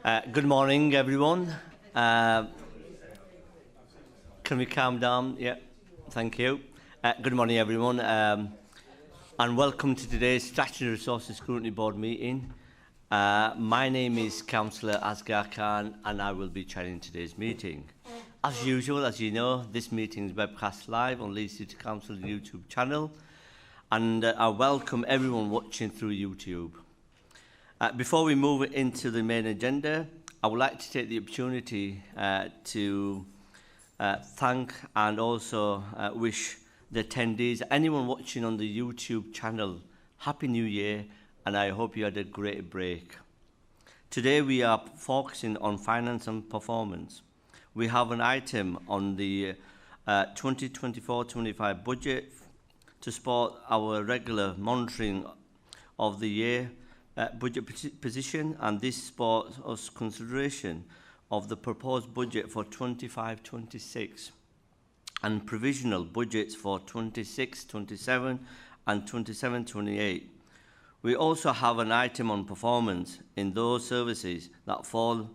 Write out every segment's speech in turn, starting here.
Good morning, everyone. Can we calm down? Yeah, thank you. Good morning, everyone, and welcome to today's Statutory Resources Scrutiny Board meeting. My name is Councillor Asghar Khan, and I will be chairing today's meeting. As usual, as you know, this meeting is webcast live on Leeds City Council YouTube channel, and I welcome everyone watching through YouTube. Before we move into the main agenda, I would like to take the opportunity to thank and also wish the attendees, anyone watching on the YouTube channel, Happy New Year, and I hope you had a great break. Today we are focusing on finance and performance. We have an item on the 2024-25 budget to support our regular monitoring of the year budget position, and this supports us consideration of the proposed budget for 25-26 and provisional budgets for 26-27 and 27-28. We also have an item on performance in those services that fall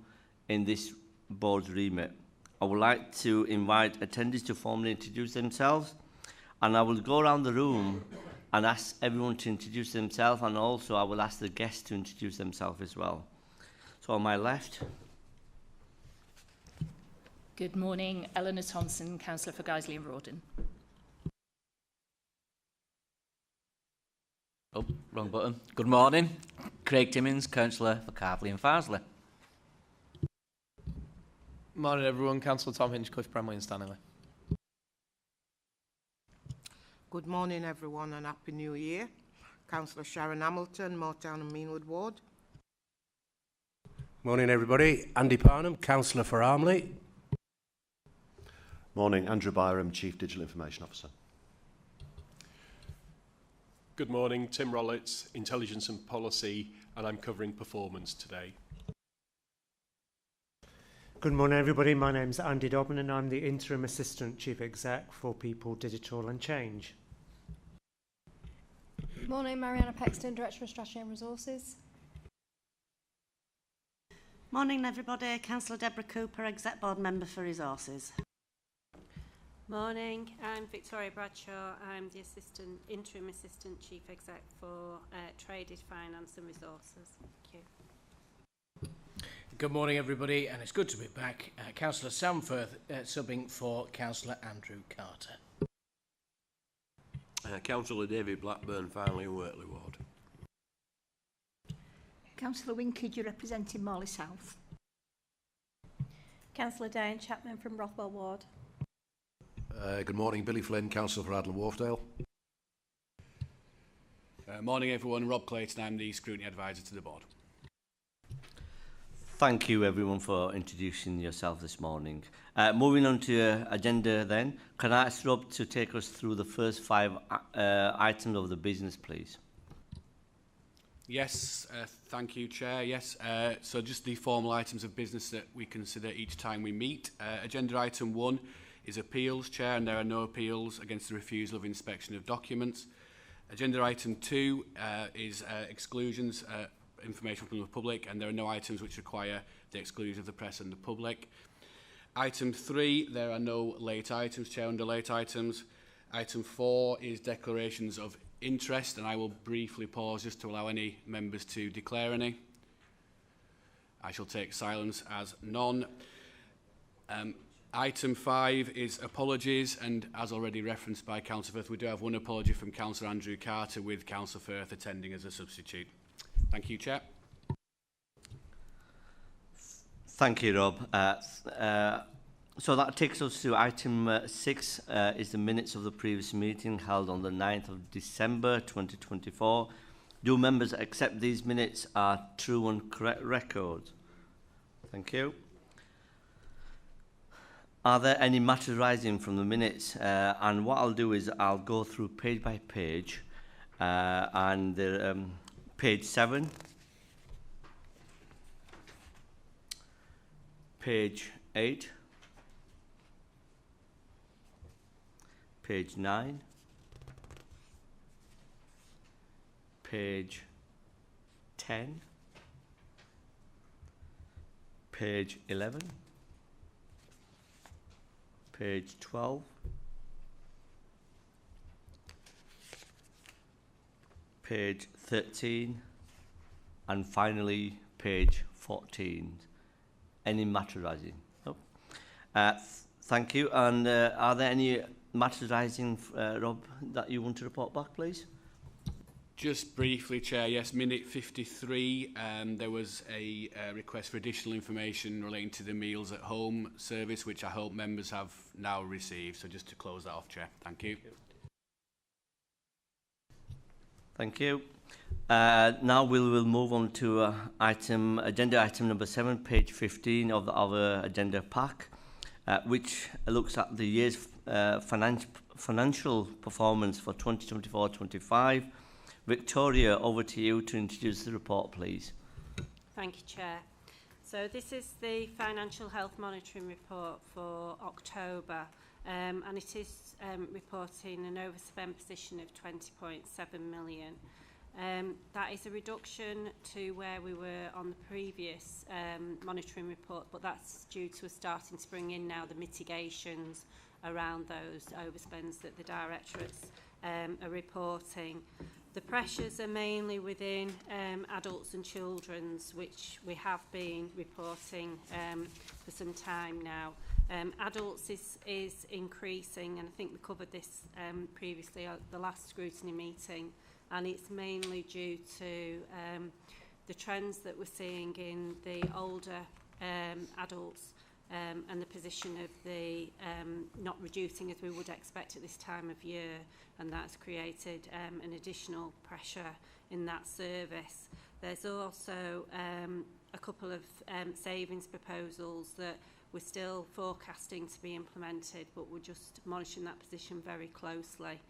in this board's remit. I would like to invite attendees to formally introduce themselves, and I will go around the room and ask everyone to introduce themselves, and also I will ask the guests to introduce themselves as well. So on my left. Good morning, Eleanor Thompson, Councillor for Guiseley and Rawdon. Oh, wrong button. Good morning, Craig Timmins, Councillor for Carvely and Farsley. Morning everyone, Councillor Tom Hinchcliffe, Bramley and Stanley. Good morning everyone and Happy New Year. Councillor Sharon Hamilton, Moortown and Meanwood Ward. Morning everybody, Andy Parnham, Councillor for Armley. Morning, Andrew Byram, Chief Digital Information Officer. Good morning, Tim Rollitz, Intelligence and Policy, and I'm covering performance today. Good morning everybody, my name's Andy Dobbin and I'm the Interim Assistant Chief Exec for People, Digital and Change. Morning, Mariana Pexton, Director of Strategy and Resources. Morning everybody, Councillor Deborah Cooper, Exec Board Member for Resources. Morning, I'm Victoria Bradshaw. I'm the Interim Assistant Chief Exec for Traded Finance and Resources. Thank you. Good morning everybody, and it's good to be back. Councillor Samforth subbing for Councillor Andrew Carter. Councillor David Blackburn, Farnley and Wortley Ward. Councillor Winkage, representing Morley South. Councillor Diane Chapman from Rothwell Ward. Good morning, Billy Flynn, Councillor for Adler Wharfdale. Morning everyone, Rob Clayton, I'm the Scrutiny Advisor to the Board. Thank you everyone for introducing yourself this morning. Moving on to agenda then, can I ask Rob to take us through the first 5 items of the business, please? Yes, thank you, Chair. Yes, so just the formal items of business that we consider each time we meet. Agenda item 1 is appeals, Chair, and there are no appeals against the refusal of inspection of documents. Agenda item 2 is exclusions, information from the public, and there are no items which require the exclusion of the press and the public. Item 3, there are no late items, Chair, under late items. Item 4 is declarations of interest, and I will briefly pause just to allow any members to declare any. I shall take silence as none. Item 5 is apologies, and as already referenced by Councillor Firth, we do have one apology from Councillor Andrew Carter, with Councillor Firth attending as a substitute. Thank you, Chair. Thank you, Rob. So that takes us to item 6, is the minutes of the previous meeting held on the 9th of December 2024. Do members accept these minutes are true and correct records? Thank you. Are there any matters arising from the minutes? And what I'll do is I'll go through page by page, and page 7, page 8, page 9, page 10, page 11, page 12, page 13, and finally page 14. Any matter arising? No. Thank you. And are there any matters arising, Rob, that you want to report back, please? Just briefly, Chair, yes, minute 53, there was a request for additional information relating to the Meals at Home service, which I hope members have now received. So just to close that off, Chair. Thank you. Thank you. Now we will move on to agenda item number 7, page 15 of our agenda pack, which looks at the year's financial performance for 2024-25. Victoria, over to you to introduce the report, please. Thank you, Chair. So this is the Financial Health Monitoring Report for October, and it is reporting an overspend position of 20.7 million. That is a reduction to where we were on the previous monitoring report, but that's due to us starting to bring in now the mitigations around those overspends that the directorates are reporting. The pressures are mainly within adults and children's, which we have been reporting for some time now. Adults is increasing, and I think we covered this previously at the last scrutiny meeting, and it's mainly due to the trends that we're seeing in the older adults and the position of the not reducing as we would expect at this time of year, and that's created an additional pressure in that service. There's also a couple of savings proposals that we're still forecasting to be implemented, but we're just monitoring that position very closely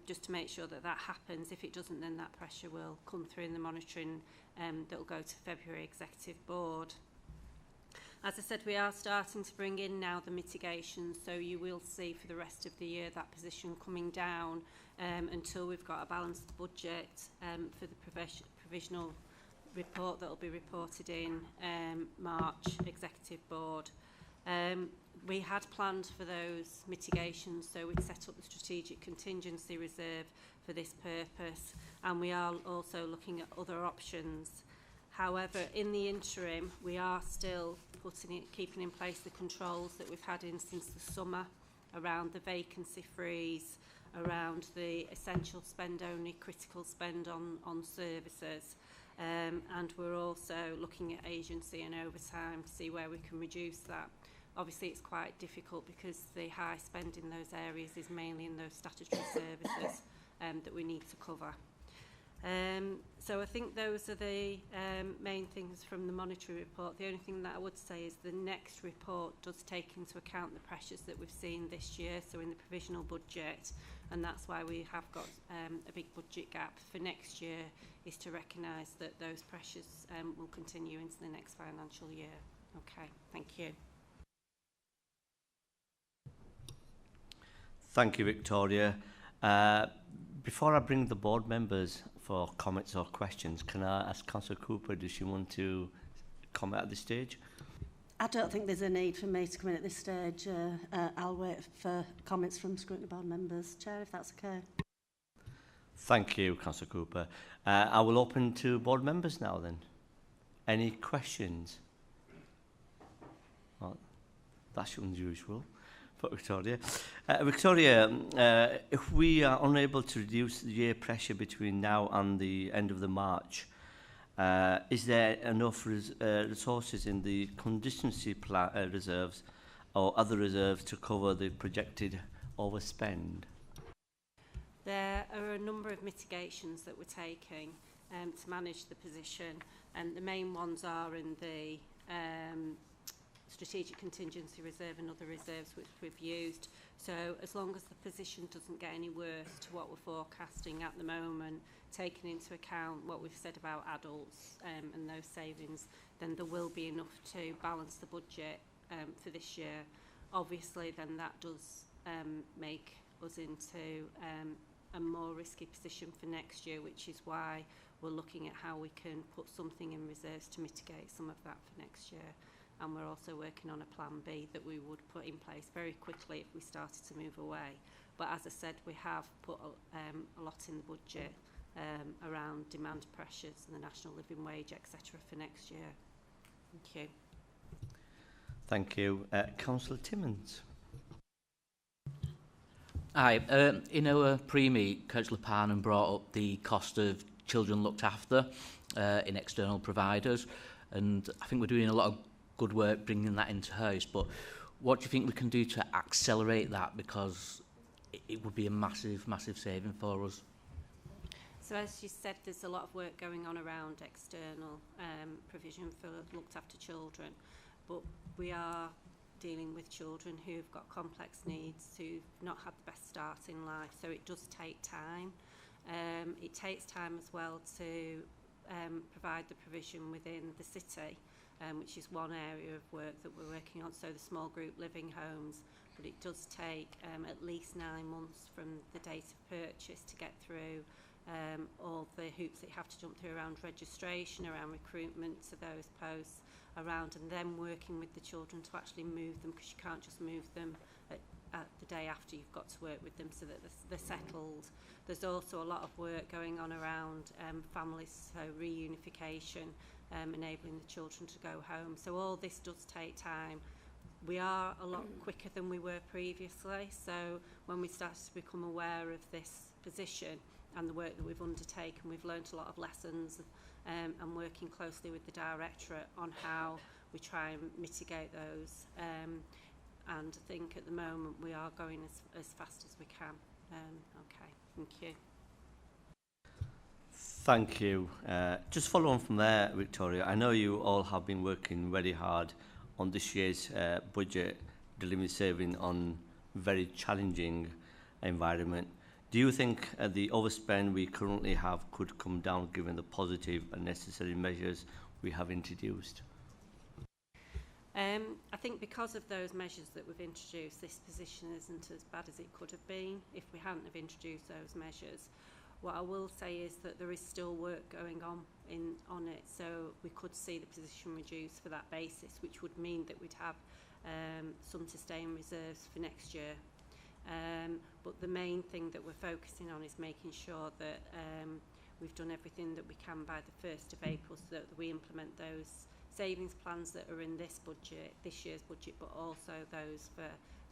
just to make sure that that happens. If it doesn't, then that pressure will come through in the monitoring that will go to February Executive Board. As I said, we are starting to bring in now the mitigations, so you will see for the rest of the year that position coming down until we've got a balanced budget for the provisional report that will be reported in March Executive Board. We had planned for those mitigations, so we'd set up the strategic contingency reserve for this purpose, and we are also looking at other options. However, in the interim, we are still keeping in place the controls that we've had in since the summer around the vacancy freeze, around the essential spend only, critical spend on services, and we're also looking at agency and overtime to see where we can reduce that. Obviously, it's quite difficult because the high spend in those areas is mainly in those statutory services that we need to cover. So I think those are the main things from the monetary report. The only thing that I would say is the next report does take into account the pressures that we've seen this year, so in the provisional budget, and that's why we have got a big budget gap for next year, is to recognise that those pressures will continue into the next financial year. Okay, thank you. Thank you, Victoria. Before I bring the board members for comments or questions, can I ask Councillor Cooper, does she want to comment at this stage? I don't think there's a need for me to come in at this stage. I'll wait for comments from Scrutiny Board members. Chair, if that's okay. Thank you, Councillor Cooper. I will open to board members now then. Any questions? Well, that's unusual for Victoria. Victoria, if we are unable to reduce the year pressure between now and the end of the March, is there enough resources in the contingency reserves or other reserves to cover the projected overspend? There are a number of mitigations that we're taking to manage the position, and the main ones are in the strategic contingency reserve and other reserves which we've used. So as long as the position doesn't get any worse to what we're forecasting at the moment, taking into account what we've said about adults and those savings, then there will be enough to balance the budget for this year. Obviously, then that does make us into a more risky position for next year, which is why we're looking at how we can put something in reserves to mitigate some of that for next year. And we're also working on a plan B that we would put in place very quickly if we started to move away. But as I said, we have put a lot in the budget around demand pressures and the national living wage, etc. for next year. Thank you. Thank you. Councillor Timmins. Hi. In our pre-meet, Councillor Parnham brought up the cost of children looked after in external providers, and I think we're doing a lot of good work bringing that into house, but what do you think we can do to accelerate that, because it would be a massive saving for us? So as you said, there's a lot of work going on around external provision for looked after children, but we are dealing with children who've got complex needs, who've not had the best start in life, so it does take time. It takes time as well to provide the provision within the city, which is one area of work that we're working on, so the small group living homes, but it does take at least 9 months from the date of purchase to get through all the hoops that you have to jump through around registration, around recruitment to those posts, around and then working with the children to actually move them, because you can't just move them at the day after. You've got to work with them so that they're settled. There's also a lot of work going on around families, so reunification, enabling the children to go home. So all this does take time. We are a lot quicker than we were previously, so when we started to become aware of this position and the work that we've undertaken, we've learnt a lot of lessons, and working closely with the Directorate on how we try and mitigate those. And I think at the moment we are going as fast as we can. Okay, thank you. Thank you. Just follow on from there, Victoria. I know you all have been working very hard on this year's budget, delivering saving on very challenging environment. Do you think the overspend we currently have could come down given the positive and necessary measures we have introduced? I think because of those measures that we've introduced, this position isn't as bad as it could have been if we hadn't have introduced those measures. What I will say is that there is still work going on it, so we could see the position reduced for that basis, which would mean that we'd have some to stay in reserves for next year. But the main thing that we're focusing on is making sure that we've done everything that we can by the 1st of April so that we implement those savings plans that are in this budget, this year's budget, but also those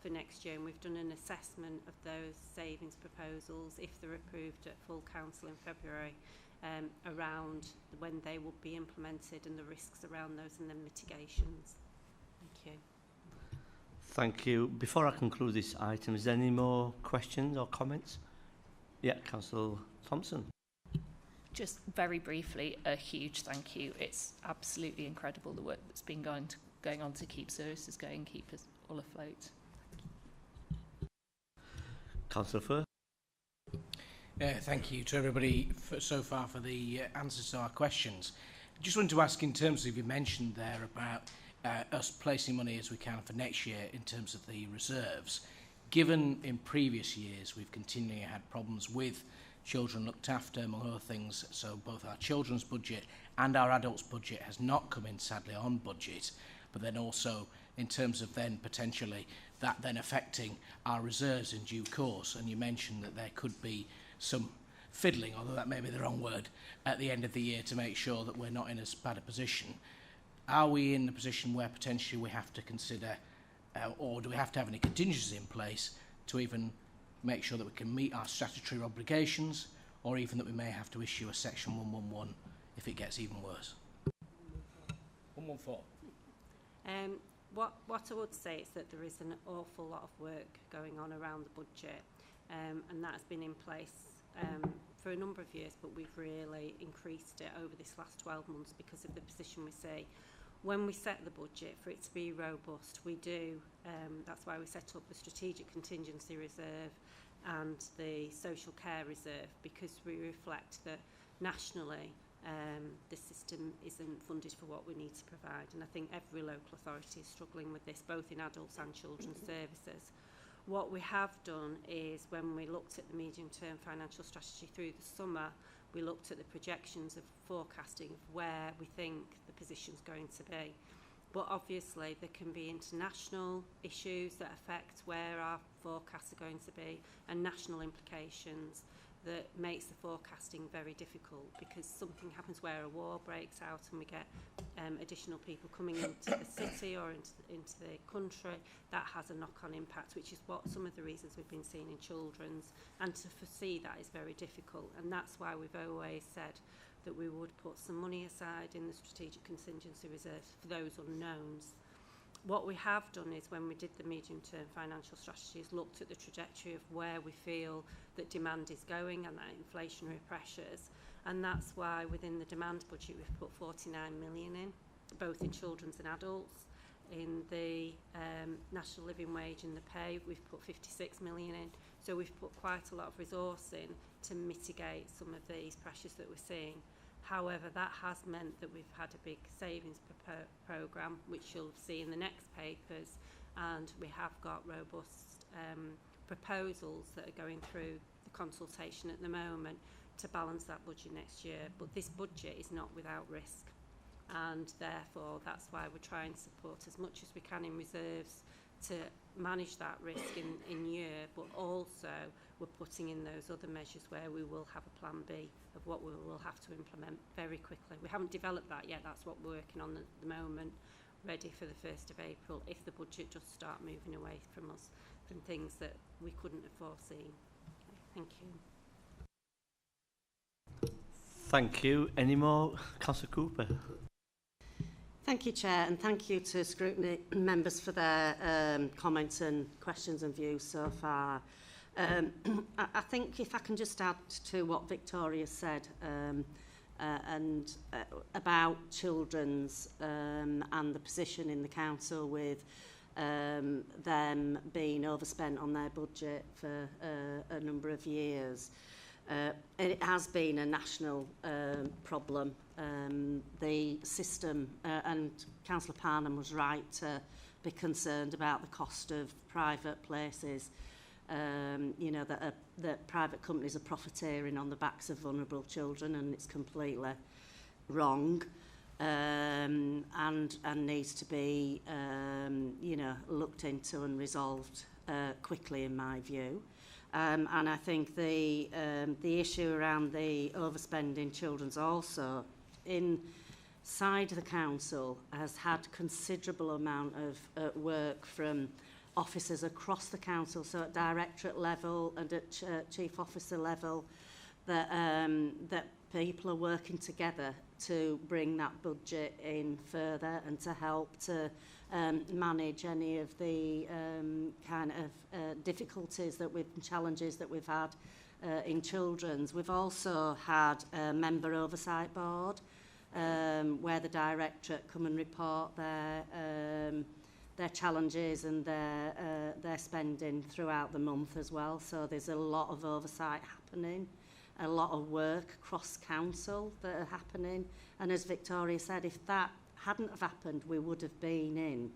for next year. And we've done an assessment of those savings proposals, if they're approved at full council in February, around when they will be implemented and the risks around those and the mitigations. Thank you. Thank you. Before I conclude this item, is there any more questions or comments? Yeah, Councillor Thompson. Just very briefly, a huge thank you. It's absolutely incredible the work that's been going on to keep services going, keep us all afloat. Councillor Firth. Thank you to everybody so far for the answers to our questions. I just wanted to ask, in terms of, you mentioned there about us placing money as we can for next year in terms of the reserves. Given in previous years we've continually had problems with children looked after, among other things, so both our children's budget and our adults' budget has not come in, sadly, on budget, but then also in terms of then potentially that then affecting our reserves in due course. And you mentioned that there could be some fiddling, although that may be the wrong word, at the end of the year to make sure that we're not in as bad a position. Are we in the position where potentially we have to consider, or do we have to have any contingencies in place to even make sure that we can meet our statutory obligations, or even that we may have to issue a section 111 if it gets even worse? 114. What I would say is that there is an awful lot of work going on around the budget, and that has been in place for a number of years, but we've really increased it over this last 12 months because of the position we see. When we set the budget, for it to be robust, we do, that's why we set up the Strategic Contingency Reserve and the Social Care Reserve, because we reflect that nationally the system isn't funded for what we need to provide. And I think every local authority is struggling with this, both in adults and children's services. What we have done is, when we looked at the medium-term financial strategy through the summer, we looked at the projections of forecasting of where we think the position's going to be. But obviously there can be international issues that affect where our forecasts are going to be, and national implications that makes the forecasting very difficult, because something happens where a war breaks out and we get additional people coming into the city or into the country. That has a knock-on impact, which is what some of the reasons we've been seeing in children's, and to foresee that is very difficult. And that's why we've always said that we would put some money aside in the strategic contingency reserve for those unknowns. What we have done is, when we did the medium-term financial strategies, looked at the trajectory of where we feel that demand is going and that inflationary pressures, and that's why within the demand budget we've put 49 million in, both in children's and adults. In the national living wage and the pay, we've put 56 million in. So we've put quite a lot of resource in to mitigate some of these pressures that we're seeing. However, that has meant that we've had a big savings programme, which you'll see in the next papers, and we have got robust proposals that are going through the consultation at the moment to balance that budget next year. But this budget is not without risk, and therefore that's why we're trying to support as much as we can in reserves to manage that risk in year, but also we're putting in those other measures where we will have a plan B of what we will have to implement very quickly. We haven't developed that yet, that's what we're working on at the moment, ready for the 1st of April if the budget does start moving away from us, from things that we couldn't have foreseen. Okay, thank you. Thank you. Any more? Councillor Cooper. Thank you, Chair, and thank you to Scrutiny members for their comments and questions and views so far. I think if I can just add to what Victoria said about children's and the position in the council with them being overspent on their budget for a number of years. It has been a national problem. The system, and Councillor Parnham was right to be concerned about the cost of private places. You know, that private companies are profiteering on the backs of vulnerable children, and it's completely wrong, and needs to be you know, looked into and resolved quickly, in my view. And I think the issue around the overspending children's also inside the council has had considerable amount of work from officers across the council, so at directorate level and at chief officer level, that people are working together to bring that budget in further and to help to manage any of the kind of difficulties that challenges that we've had in children's. We've also had a member oversight board where the directorate come and report their challenges and their spending throughout the month as well. So there's a lot of oversight happening, a lot of work cross council that are happening. And as Victoria said, if that hadn't have happened, we would have been in,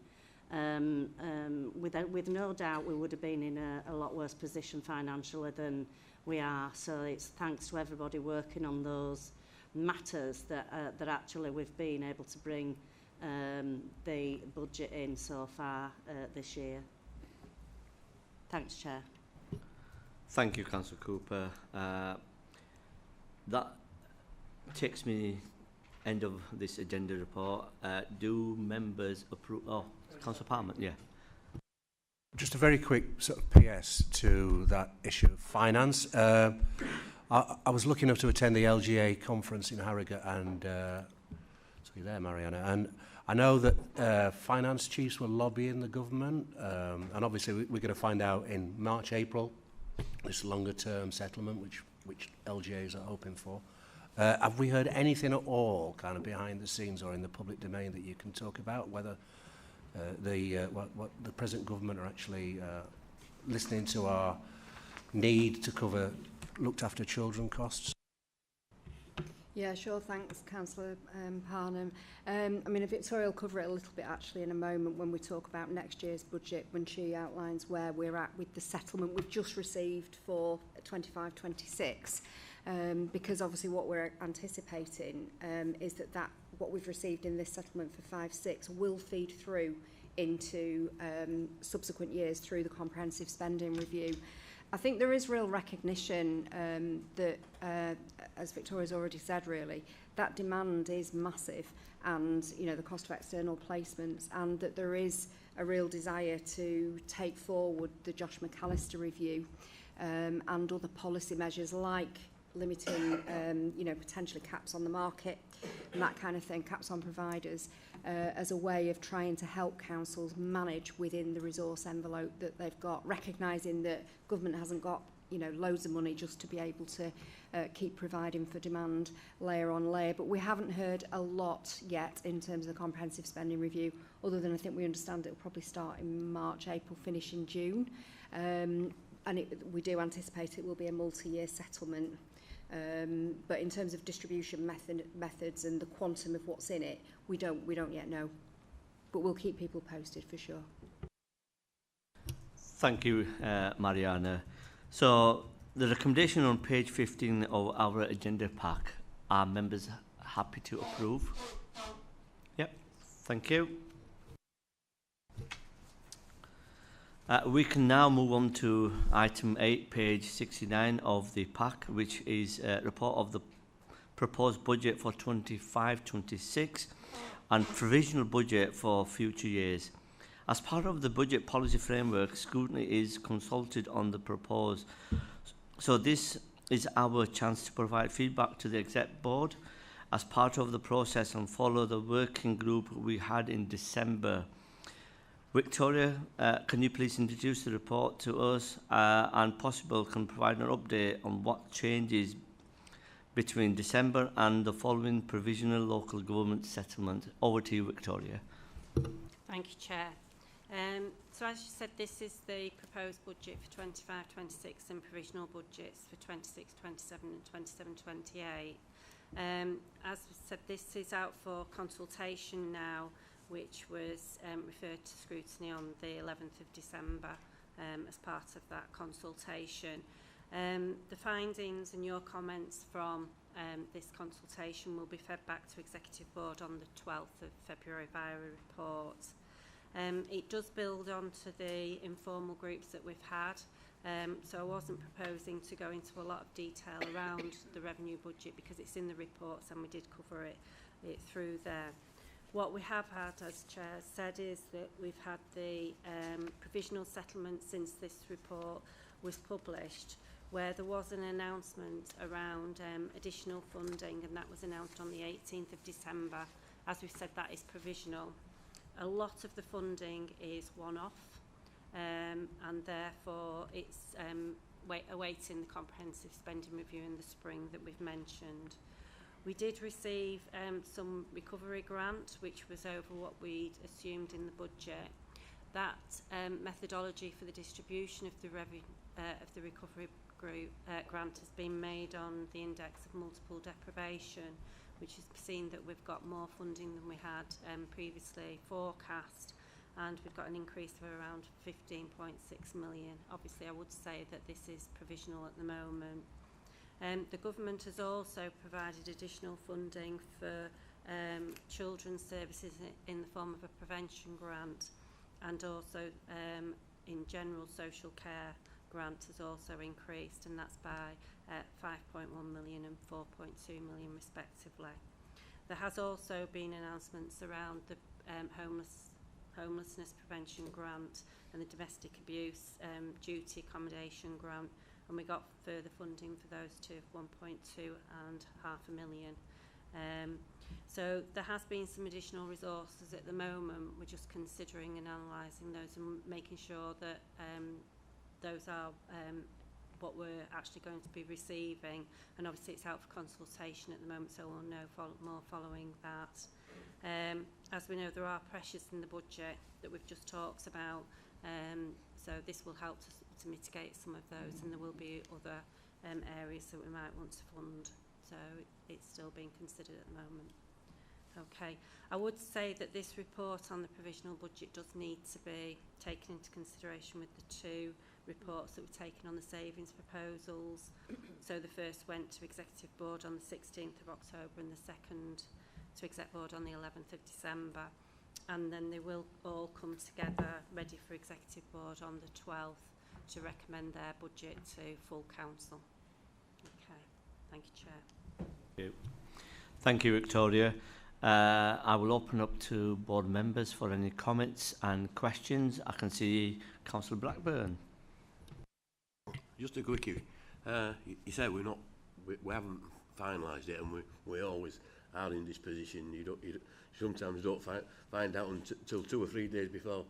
with no doubt, we would have been in a lot worse position financially than we are. So it's thanks to everybody working on those matters that actually we've been able to bring the budget in so far this year. Thanks, Chair. Thank you, Councillor Cooper. That takes me end of this agenda report. Do members approve? Oh, Councillor Palmer, yeah. Just a very quick sort of PS to that issue of finance. I was lucky enough to attend the LGA conference in Harrogate, and so you're there, Mariana, and I know that finance chiefs were lobbying the government, and obviously we're going to find out in March, April, this longer term settlement, which LGAs are hoping for. Have we heard anything at all kind of behind the scenes or in the public domain that you can talk about, whether what the present government are actually listening to our need to cover looked after children costs? Yeah, sure. Thanks, Councillor Parnham. I mean, Victoria will cover it a little bit actually in a moment when we talk about next year's budget, when she outlines where we're at with the settlement we've just received for 25-26. because obviously what we're anticipating is that what we've received in this settlement for 5-6 will feed through into subsequent years through the comprehensive spending review. I think there is real recognition that, as Victoria's already said really, that demand is massive, and you know the cost of external placements, and that there is a real desire to take forward the Josh McAllister review and other policy measures like limiting potentially caps on the market and that kind of thing, caps on providers, as a way of trying to help councils manage within the resource envelope that they've got, recognising that government hasn't got loads of money just to be able to keep providing for demand layer on layer. But we haven't heard a lot yet in terms of the comprehensive spending review, other than I think we understand it will probably start in March, April, finish in June. And we do anticipate it will be a multi-year settlement. But in terms of distribution methods and the quantum of what's in it, we don't yet know. But we'll keep people posted for sure. Thank you, Mariana. So the recommendation on page 15 of our agenda pack, are members happy to approve? Yep, thank you. We can now move on to item 8, page 69 of the pack, which is a report of the proposed budget for 25-26 and provisional budget for future years. As part of the budget policy framework, scrutiny is consulted on the proposed. So this is our chance to provide feedback to the exec board as part of the process and follow the working group we had in December. Victoria, can you please introduce the report to us and possible can provide an update on what changes between December and the following provisional local government settlement? Over to you, Victoria. Thank you, Chair. So as you said, this is the proposed budget for 25-26 and provisional budgets for 26-27 and 27-28. As we said, this is out for consultation now, which was referred to scrutiny on the 11th of December as part of that consultation. The findings and your comments from this consultation will be fed back to Executive Board on the 12th of February via a report. It does build on to the informal groups that we've had, so I wasn't proposing to go into a lot of detail around the revenue budget because it's in the reports and we did cover it through there. What we have had, as Chair said, is that we've had the provisional settlement since this report was published, where there was an announcement around additional funding, and that was announced on the 18th of December. As we've said, that is provisional. A lot of the funding is one-off, and therefore it's awaiting the comprehensive spending review in the spring that we've mentioned. We did receive some recovery grant, which was over what we'd assumed in the budget. That methodology for the distribution of the recovery grant has been made on the index of multiple deprivation, which has seen that we've got more funding than we had previously forecast, and we've got an increase of around 15.6 million. Obviously, I would say that this is provisional at the moment. The government has also provided additional funding for children's services in the form of a prevention grant, and also in general social care grant has also increased, and that's by 5.1 million and 4.2 million respectively. There has also been announcements around the homelessness prevention grant and the domestic abuse duty accommodation grant, and we got further funding for those two of 1.2 and $500,000. So there has been some additional resources at the moment. We're just considering and analysing those and making sure that those are what we're actually going to be receiving, and obviously it's out for consultation at the moment, so we'll know more following that. As we know, there are pressures in the budget that we've just talked about, so this will help to mitigate some of those, and there will be other areas that we might want to fund, so it's still being considered at the moment. Okay, I would say that this report on the provisional budget does need to be taken into consideration with the two reports that were taken on the savings proposals. So the first went to Executive Board on the 16th of October and the second to Exec Board on the 11th of December. And then they will all come together ready for Executive Board on the 12th to recommend their budget to full council. Okay, thank you, Chair. Thank you, thank you, Victoria. I will open up to board members for any comments and questions. I can see Councillor Blackburn. Just a quickie. You said we haven't finalised it, and we always are in this position. You sometimes don't find out until 2 or 3 days before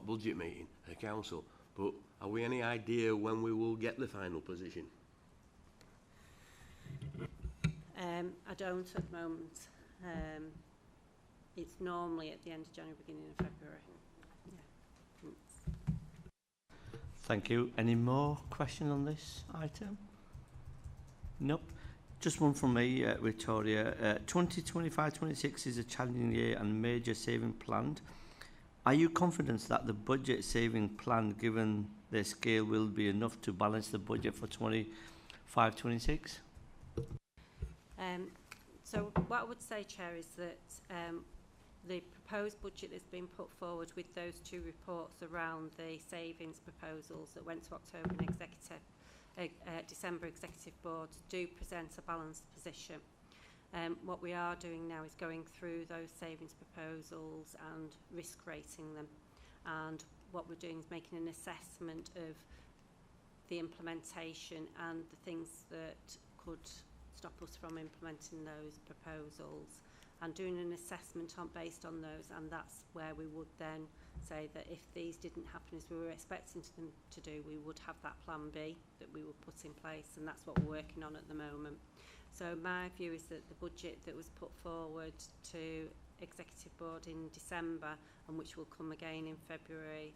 budget meeting at council. But have we any idea when we will get the final position? I don't at the moment. It's normally at the end of January, beginning of February. Yeah. Thank you. Any more questions on this item? Nope. Just one from me, Victoria. 2025-26 is a challenging year and major saving planned. Are you confident that the budget saving plan, given their scale, will be enough to balance the budget for 25-26? So what I would say, Chair, is that the proposed budget that's been put forward with those two reports around the savings proposals that went to October and December Executive Board do present a balanced position. What we are doing now is going through those savings proposals and risk rating them, and what we're doing is making an assessment of the implementation and the things that could stop us from implementing those proposals, and doing an assessment based on those, and that's where we would then say that if these didn't happen as we were expecting them to do, we would have that plan B that we would put in place, and that's what we're working on at the moment. So my view is that the budget that was put forward to Executive Board in December, and which will come again in February,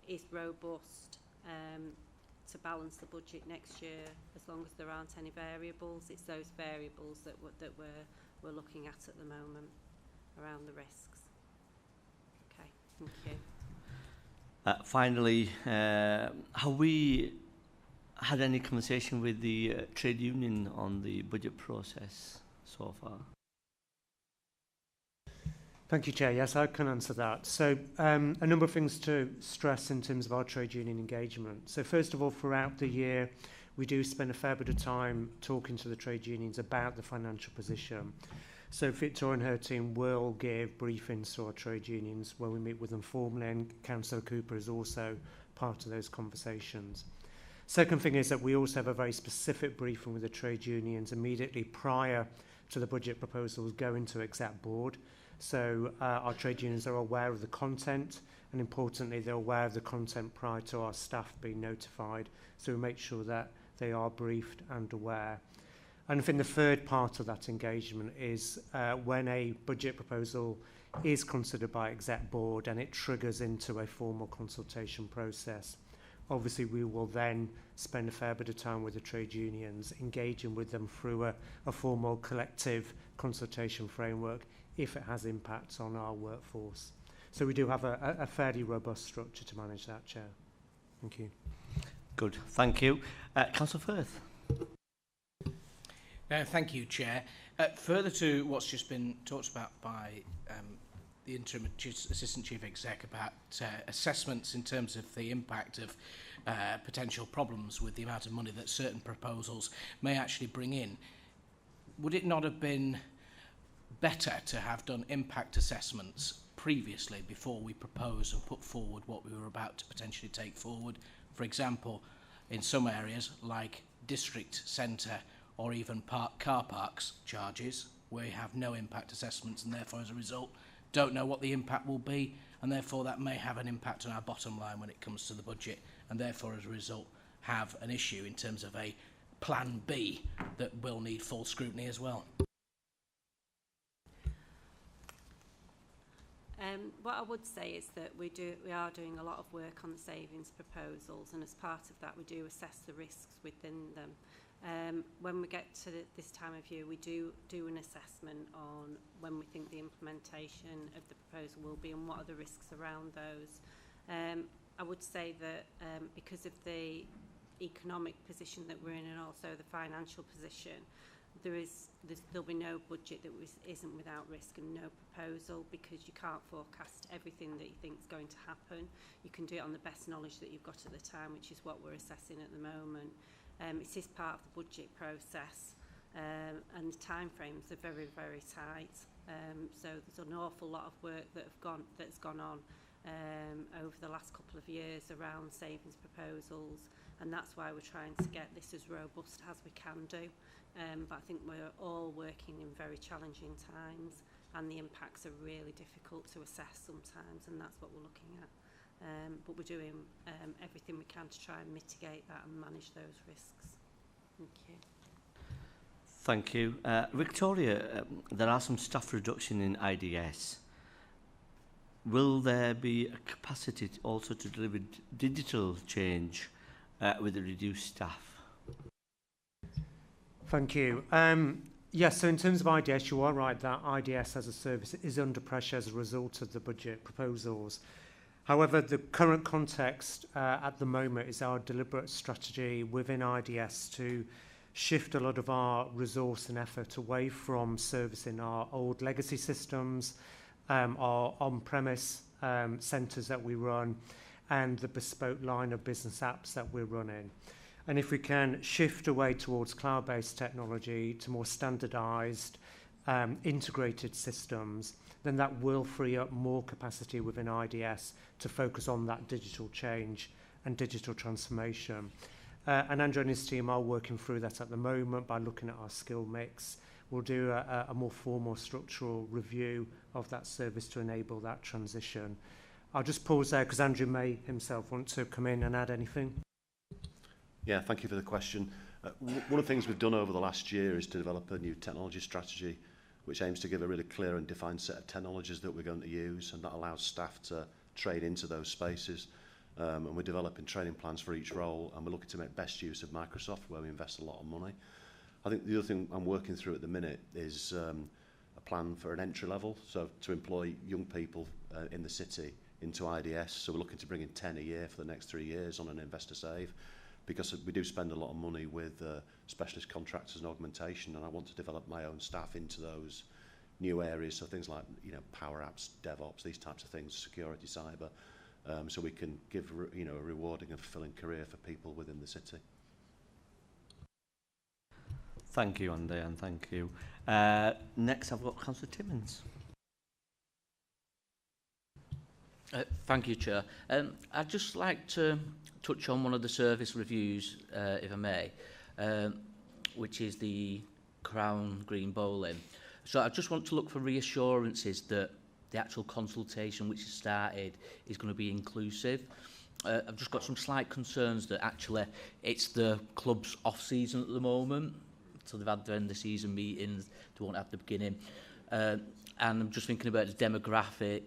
is robust to balance the budget next year, as long as there aren't any variables. It's those variables that we're looking at the moment around the risks. Okay, thank you. Finally, have we had any conversation with the trade union on the budget process so far? Thank you, Chair. Yes, I can answer that. So a number of things to stress in terms of our trade union engagement. So first of all, throughout the year, we do spend a fair bit of time talking to the trade unions about the financial position. So Victoria and her team will give briefings to our trade unions when we meet with them formally, and Councillor Cooper is also part of those conversations. Second thing is that we also have a very specific briefing with the trade unions immediately prior to the budget proposals going to Exec Board. So our trade unions are aware of the content, and importantly, they're aware of the content prior to our staff being notified. So we make sure that they are briefed and aware. And I think the third part of that engagement is when a budget proposal is considered by Exec Board and it triggers into a formal consultation process. Obviously, we will then spend a fair bit of time with the trade unions, engaging with them through a formal collective consultation framework if it has impacts on our workforce. So we do have a fairly robust structure to manage that, Chair. Thank you. Good, thank you. Councillor Firth. Thank you, Chair. Further to what's just been talked about by the Interim Assistant Chief Exec about assessments in terms of the impact of potential problems with the amount of money that certain proposals may actually bring in, would it not have been better to have done impact assessments previously before we proposed and put forward what we were about to potentially take forward? For example, in some areas like district centre or even car parks charges, where you have no impact assessments and therefore as a result don't know what the impact will be, and therefore that may have an impact on our bottom line when it comes to the budget, and therefore as a result have an issue in terms of a plan B that will need full scrutiny as well. What I would say is that we are doing a lot of work on the savings proposals, and as part of that we do assess the risks within them. When we get to this time of year, we do an assessment on when we think the implementation of the proposal will be and what are the risks around those. I would say that because of the economic position that we're in and also the financial position, there'll be no budget that isn't without risk and no proposal, because you can't forecast everything that you think is going to happen. You can do it on the best knowledge that you've got at the time, which is what we're assessing at the moment. It is part of the budget process, and the timeframes are very, very tight. So there's an awful lot of work that's gone on over the last couple of years around savings proposals, and that's why we're trying to get this as robust as we can do. But I think we're all working in very challenging times, and the impacts are really difficult to assess sometimes, and that's what we're looking at. But we're doing everything we can to try and mitigate that and manage those risks. Thank you. Thank you. Victoria, there are some staff reduction in IDS. Will there be a capacity also to deliver digital change with the reduced staff? Thank you. Yes, so in terms of IDS, you are right that IDS as a service is under pressure as a result of the budget proposals. However, the current context at the moment is our deliberate strategy within IDS to shift a lot of our resource and effort away from servicing our old legacy systems, our on-premise centres that we run, and the bespoke line of business apps that we're running. And if we can shift away towards cloud-based technology to more standardised, integrated systems, then that will free up more capacity within IDS to focus on that digital change and digital transformation. And Andrew and his team are working through that at the moment by looking at our skill mix. We'll do a more formal structural review of that service to enable that transition. I'll just pause there because Andrew may himself want to come in and add anything. Yeah, thank you for the question. One of the things we've done over the last year is to develop a new technology strategy which aims to give a really clear and defined set of technologies that we're going to use, and that allows staff to trade into those spaces. And we're developing training plans for each role, and we're looking to make best use of Microsoft, where we invest a lot of money. I think the other thing I'm working through at the minute is a plan for an entry level, so to employ young people in the city into IDS. So we're looking to bring in 10 a year for the next 3 years on an investor save, because we do spend a lot of money with specialist contractors and augmentation, and I want to develop my own staff into those new areas, so things like Power Apps, DevOps, these types of things, security, cyber, so we can give a rewarding and fulfilling career for people within the city. Thank you, Andy, and thank you. Next, I've got Councillor Timmins. Thank you, Chair. I'd just like to touch on one of the service reviews, if I may, which is the Crown Green Bowling. So I just want to look for reassurances that the actual consultation which has started is going to be inclusive. I've just got some slight concerns that actually it's the club's off-season at the moment, so they've had their end of the season meetings, they won't have the beginning. And I'm just thinking about the demographic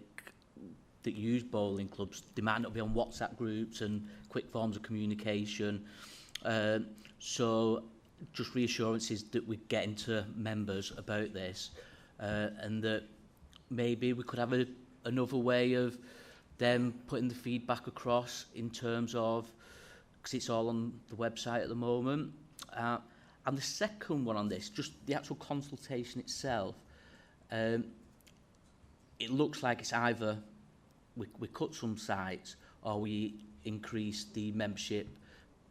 that use bowling clubs. They might not be on WhatsApp groups and quick forms of communication. So just reassurances that we're getting to members about this, and that maybe we could have another way of them putting the feedback across in terms of, because it's all on the website at the moment. And the second one on this, just the actual consultation itself, it looks like it's either we cut some sites or we increase the membership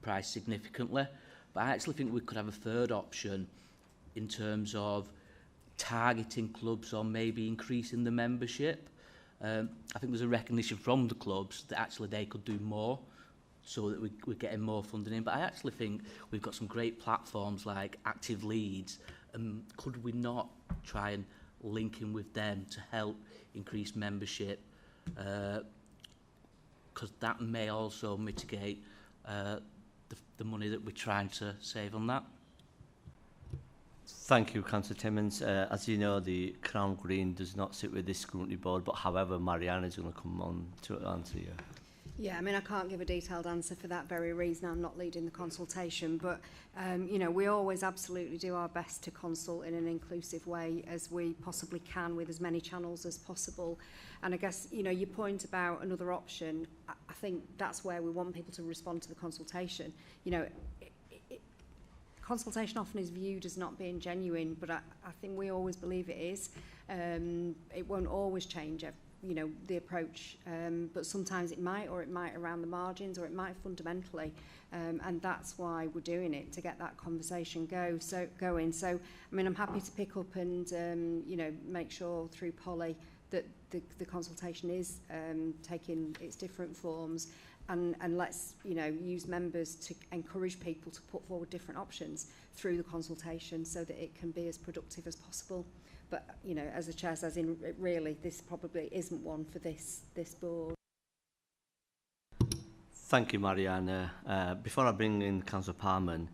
price significantly. But I actually think we could have a third option in terms of targeting clubs or maybe increasing the membership. I think there's a recognition from the clubs that actually they could do more so that we're getting more funding in. But I actually think we've got some great platforms like Active Leeds, and could we not try and link in with them to help increase membership? Because that may also mitigate the money that we're trying to save on that. Thank you, Councillor Timmins. As you know, the Crown Green does not sit with this scrutiny board, but however, Marianne is going to come on to answer you. Yeah, I mean, I can't give a detailed answer for that very reason. I'm not leading the consultation, but, you know, we always absolutely do our best to consult in an inclusive way as we possibly can with as many channels as possible. And I guess, you know, your point about another option, I think that's where we want people to respond to the consultation. You know, consultation often is viewed as not being genuine, but I think we always believe it is. It won't always change, you know, the approach, but sometimes it might, or it might around the margins, or it might fundamentally, and that's why we're doing it, to get that conversation going. So, I mean, I'm happy to pick up and, you know, make sure through Polly that the consultation is taking its different forms, and let's, you know, use members to encourage people to put forward different options through the consultation so that it can be as productive as possible. But, you know, as the Chair says, really, this probably isn't one for this board. Thank you, Marianne. Before I bring in Councillor Parman,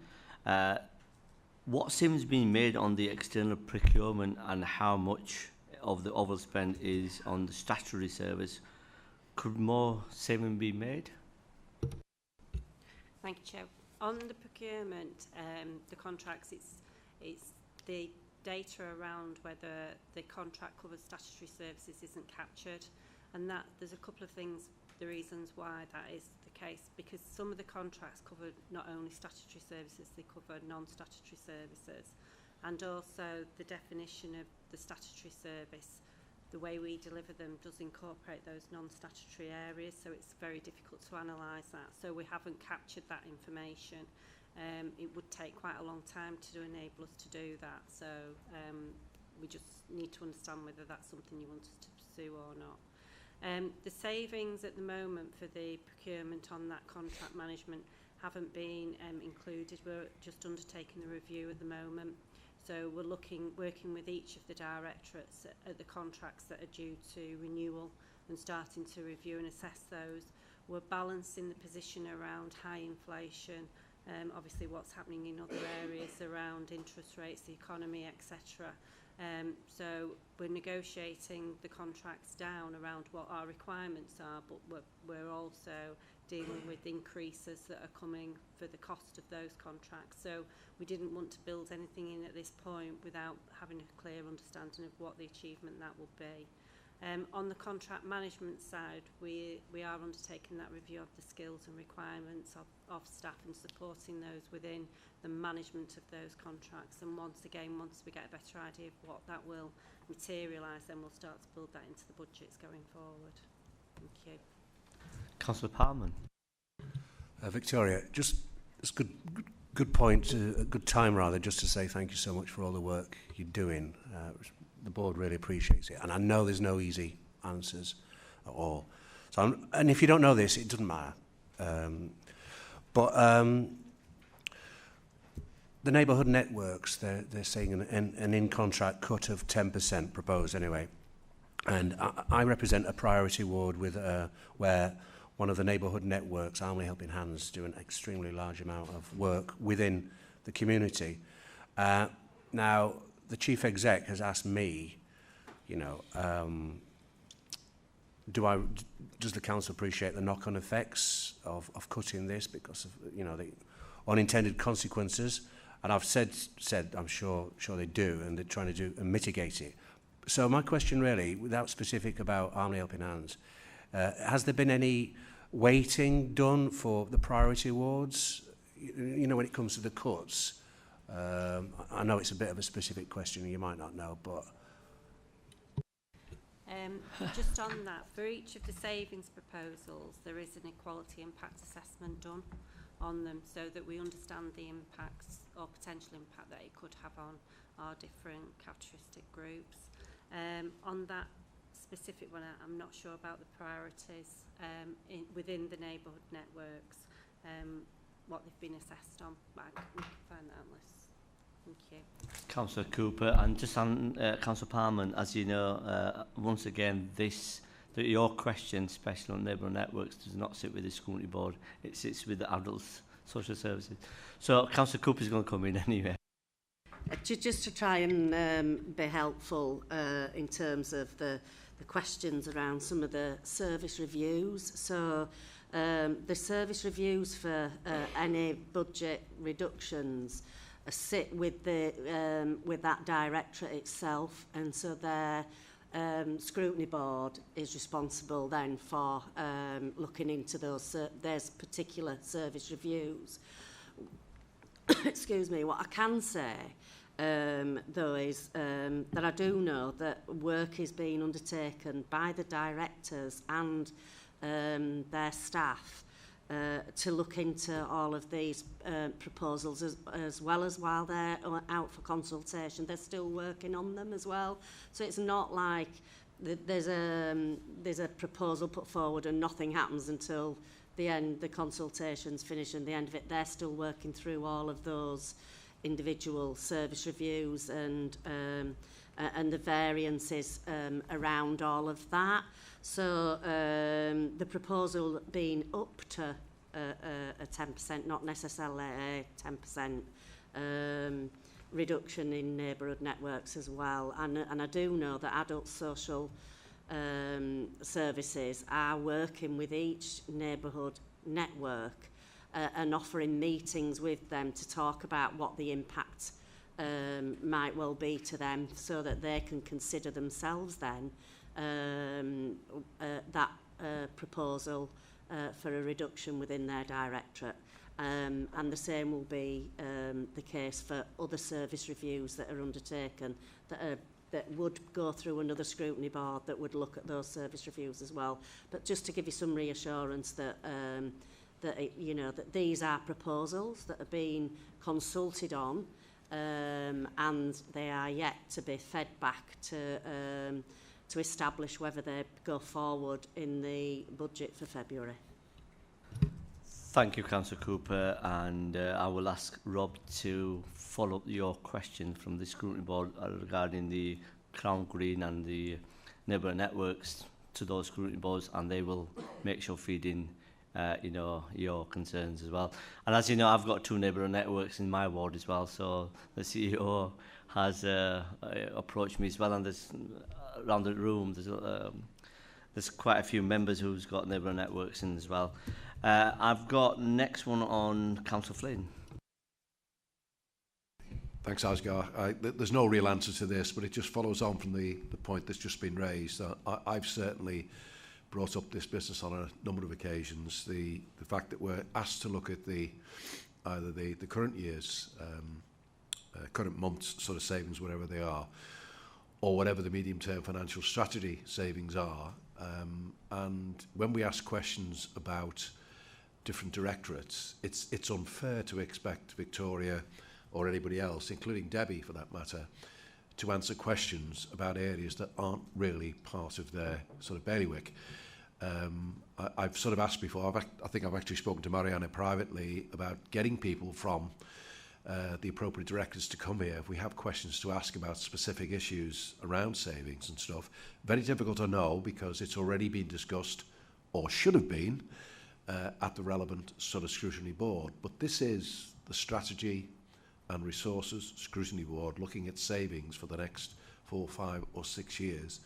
what seems being made on the external procurement and how much of the overspend is on the statutory service? Could more saving be made? Thank you, Chair. On the procurement, the contracts, it's the data around whether the contract covers statutory services isn't captured, and that there's a couple of things, the reasons why that is the case, because some of the contracts cover not only statutory services, they cover non-statutory services, and also the definition of the statutory service, the way we deliver them does incorporate those non-statutory areas, so it's very difficult to analyse that. So we haven't captured that information. It would take quite a long time to enable us to do that, so we just need to understand whether that's something you want us to pursue or not. The savings at the moment for the procurement on that contract management haven't been included. We're just undertaking the review at the moment. So we're working with each of the directorates at the contracts that are due to renewal and starting to review and assess those. We're balancing the position around high inflation, obviously what's happening in other areas around interest rates, the economy, etc. So we're negotiating the contracts down around what our requirements are, but we're also dealing with increases that are coming for the cost of those contracts. So we didn't want to build anything in at this point without having a clear understanding of what the achievement that will be. On the contract management side, we are undertaking that review of the skills and requirements of staff and supporting those within the management of those contracts. And once we get a better idea of what that will materialise, then we'll start to build that into the budgets going forward. Thank you. Councillor Parman. Victoria, it's good point, a good time rather, just to say thank you so much for all the work you're doing. The board really appreciates it, and I know there's no easy answers at all. So, and if you don't know this, it doesn't matter. But the neighbourhood networks, they're saying an in-contract cut of 10% proposed anyway. And I represent a priority ward with where one of the neighbourhood networks, Armley Helping Hands, do an extremely large amount of work within the community. Now, the chief exec has asked me, you know, does the council appreciate the knock-on effects of cutting this because of, you know, the unintended consequences? And I've said I'm sure they do, and they're trying to do and mitigate it. So my question really, without specific about Armley Helping Hands, has there been any weighting done for the priority awards? You know, when it comes to the cuts, I know it's a bit of a specific question, you might not know, but just on that, for each of the savings proposals, there is an equality impact assessment done on them so that we understand the impacts or potential impact that it could have on our different characteristic groups. On that specific one, I'm not sure about the priorities within the neighbourhood networks, what they've been assessed on, but we can find that on lists. Thank you. Councillor Cooper, and just on Councillor Parman, as you know, once again, your question, special on neighbourhood networks, does not sit with the Scrutiny Board. It sits with the Adults Social Services. So Councillor Cooper is going to come in anyway. Just to try and be helpful in terms of the questions around some of the service reviews. So The service reviews for any budget reductions sit with that directorate itself, and so their scrutiny board is responsible then for looking into those particular service reviews. Excuse me. What I can say though is that I do know that work is being undertaken by the directors and their staff to look into all of these proposals as well as while they're out for consultation. They're still working on them as well. So it's not like there's a proposal put forward and nothing happens until the consultation's finished and the end of it. They're still working through all of those individual service reviews and the variances around all of that. So the proposal being up to a 10%, not necessarily a 10% reduction in neighbourhood networks as well. And I do know that adult social services are working with each neighbourhood network and offering meetings with them to talk about what the impact might well be to them, so that they can consider themselves then that proposal for a reduction within their directorate. And the same will be the case for other service reviews that are undertaken that would go through another scrutiny board that would look at those service reviews as well. But just to give you some reassurance that that these are proposals that are being consulted on, and they are yet to be fed back to establish whether they go forward in the budget for February. Thank you, Councillor Cooper, and I will ask Rob to follow up your question from the Scrutiny Board regarding the Crown Green and the neighbourhood networks to those Scrutiny Boards, and they will make sure feed in your concerns as well. And as you know, I've got 2 neighbourhood networks in my ward as well, so the CEO has approached me as well, and there's around the room there's quite a few members who's got neighbourhood networks in as well. I've got next one on Councillor Flynn. Thanks, Asgar. There's no real answer to this, but it just follows on from the point that's just been raised. I've certainly brought up this business on a number of occasions. The fact that we're asked to look at either the current year's, current month's sort of savings, whatever they are, or whatever the medium-term financial strategy savings are. And when we ask questions about different directorates, it's unfair to expect Victoria or anybody else, including Debbie for that matter, to answer questions about areas that aren't really part of their sort of bailiwick. I've sort of asked before, I think I've actually spoken to Mariana privately about getting people from the appropriate directors to come here if we have questions to ask about specific issues around savings and stuff. Very difficult to know because it's already been discussed, or should have been, at the relevant sort of scrutiny board. But this is the strategy and resources scrutiny board looking at savings for the next 4, 5 or 6 years.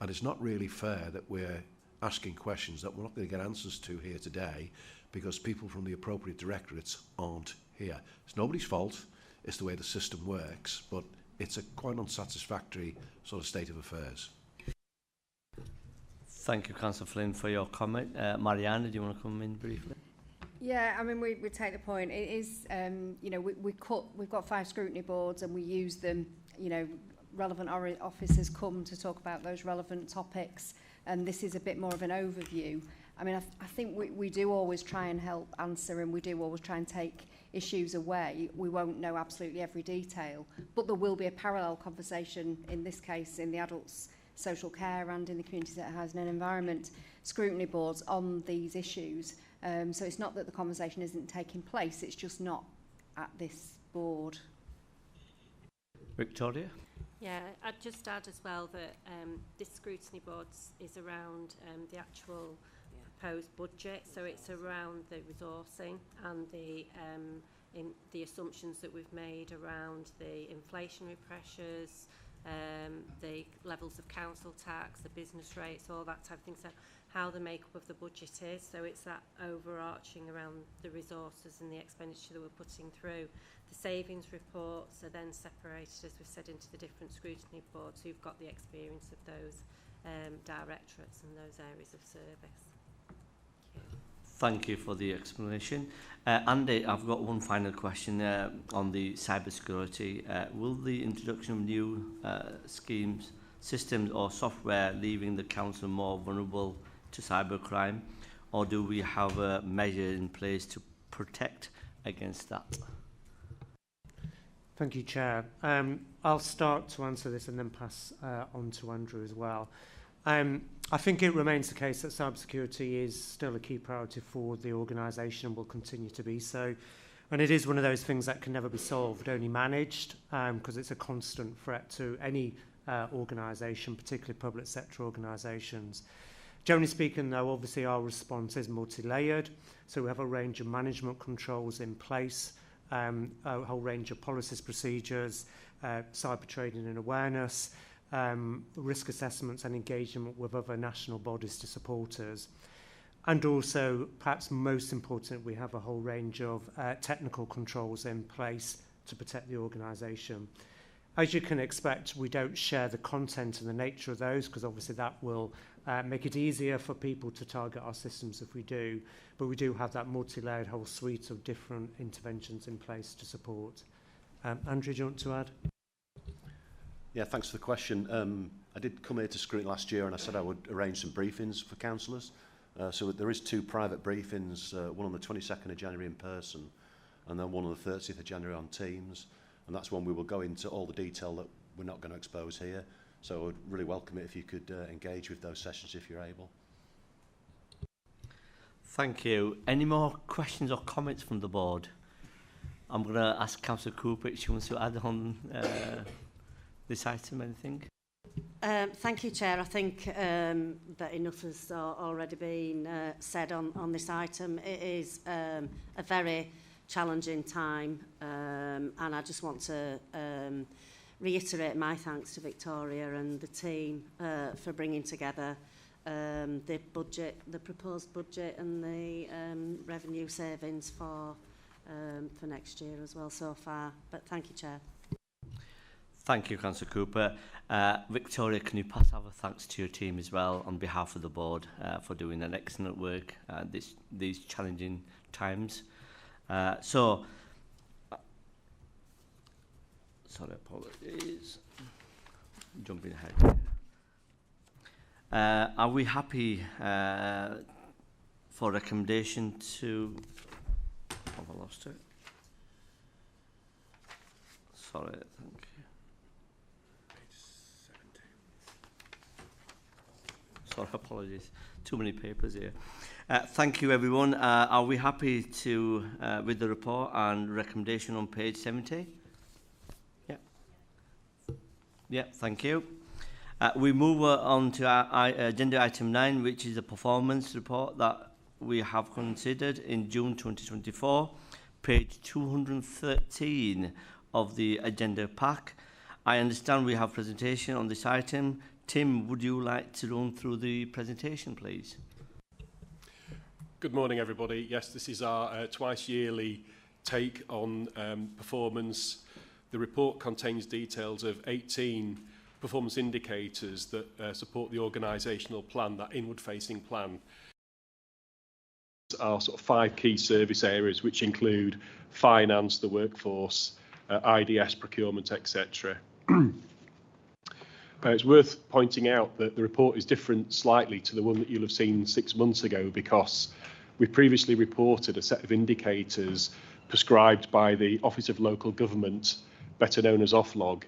And it's not really fair that we're asking questions that we're not going to get answers to here today because people from the appropriate directorates aren't here. It's nobody's fault, it's the way the system works, but it's a quite unsatisfactory sort of state of affairs. Thank you, Councillor Flynn, for your comment. Mariana, do you want to come in briefly? Yeah, I mean, we take the point. It is, we've got 5 scrutiny boards and we use them, relevant officers come to talk about those relevant topics, and this is a bit more of an overview. I mean, I think we do always try and help answer, and we do always try and take issues away. We won't know absolutely every detail, but there will be a parallel conversation, in this case, in the adults' social care and in the community sector housing and environment scrutiny boards on these issues. So it's not that the conversation isn't taking place, it's just not at this board. Victoria? Yeah, I'd just add as well that this scrutiny board is around the actual proposed budget, so it's around the resourcing and the assumptions that we've made around the inflationary pressures, the levels of council tax, the business rates, all that type of thing. So how the makeup of the budget is. So it's that overarching around the resources and the expenditure that we're putting through. The savings reports are then separated, as we've said, into the different scrutiny boards who've got the experience of those directorates and those areas of service. Thank you for the explanation. Andy, I've got one final question on the cybersecurity. Will the introduction of new schemes, systems or software leaving the council more vulnerable to cybercrime, or do we have a measure in place to protect against that? Thank you, Chair. I'll start to answer this and then pass on to Andrew as well. I think it remains the case that cybersecurity is still a key priority for the organisation and will continue to be so. And it is one of those things that can never be solved, only managed, because it's a constant threat to any organisation, particularly public sector organisations. Generally speaking, though, obviously our response is multi-layered. So we have a range of management controls in place, a whole range of policies, procedures, cyber training and awareness, risk assessments and engagement with other national bodies to support us. And also, perhaps most important, we have a whole range of technical controls in place to protect the organisation. As you can expect, we don't share the content and the nature of those, because obviously that will make it easier for people to target our systems if we do. But we do have that multi-layered whole suite of different interventions in place to support. Andrew, do you want to add? Yeah, thanks for the question. I did come here to Scrutiny last year and I said I would arrange some briefings for councillors. So there is 2 private briefings, one on the 22nd of January in person and then one on the 30th of January on Teams. And that's when we will go into all the detail that we're not going to expose here. So I would really welcome it if you could engage with those sessions if you're able. Thank you. Any more questions or comments from the board? I'm going to ask Councillor Cooper if she wants to add on this item, anything? Thank you, Chair. I think that enough has already been said on this item. It is a very challenging time, and I just want to reiterate my thanks to Victoria and the team for bringing together the budget, the proposed budget and the revenue savings for next year as well so far. But thank you, Chair. Thank you, Councillor Cooper. Victoria, can you pass our thanks to your team as well on behalf of the board for doing an excellent work these challenging times. Sorry, apologies. Jumping ahead. Are we happy for recommendation to... Have I lost it? Sorry, thank you. Sorry, apologies. Too many papers here. Thank you, everyone. Are we happy to with the report and recommendation on page 70? Yeah. Yeah, thank you. We move on to our agenda item 9, which is a performance report that we have considered in June 2024, page 213 of the agenda pack. I understand we have presentation on this item. Tim, would you like to run through the presentation, please? Good morning, everybody. Yes, this is our twice yearly take on performance. The report contains details of 18 performance indicators that support the organisational plan, that inward-facing plan. Our sort of 5 key service areas, which include finance, the workforce, IDS, procurement, etc. It's worth pointing out that the report is different slightly to the one that you'll have seen 6 months ago, because we previously reported a set of indicators prescribed by the Office of Local Government, better known as Oflog.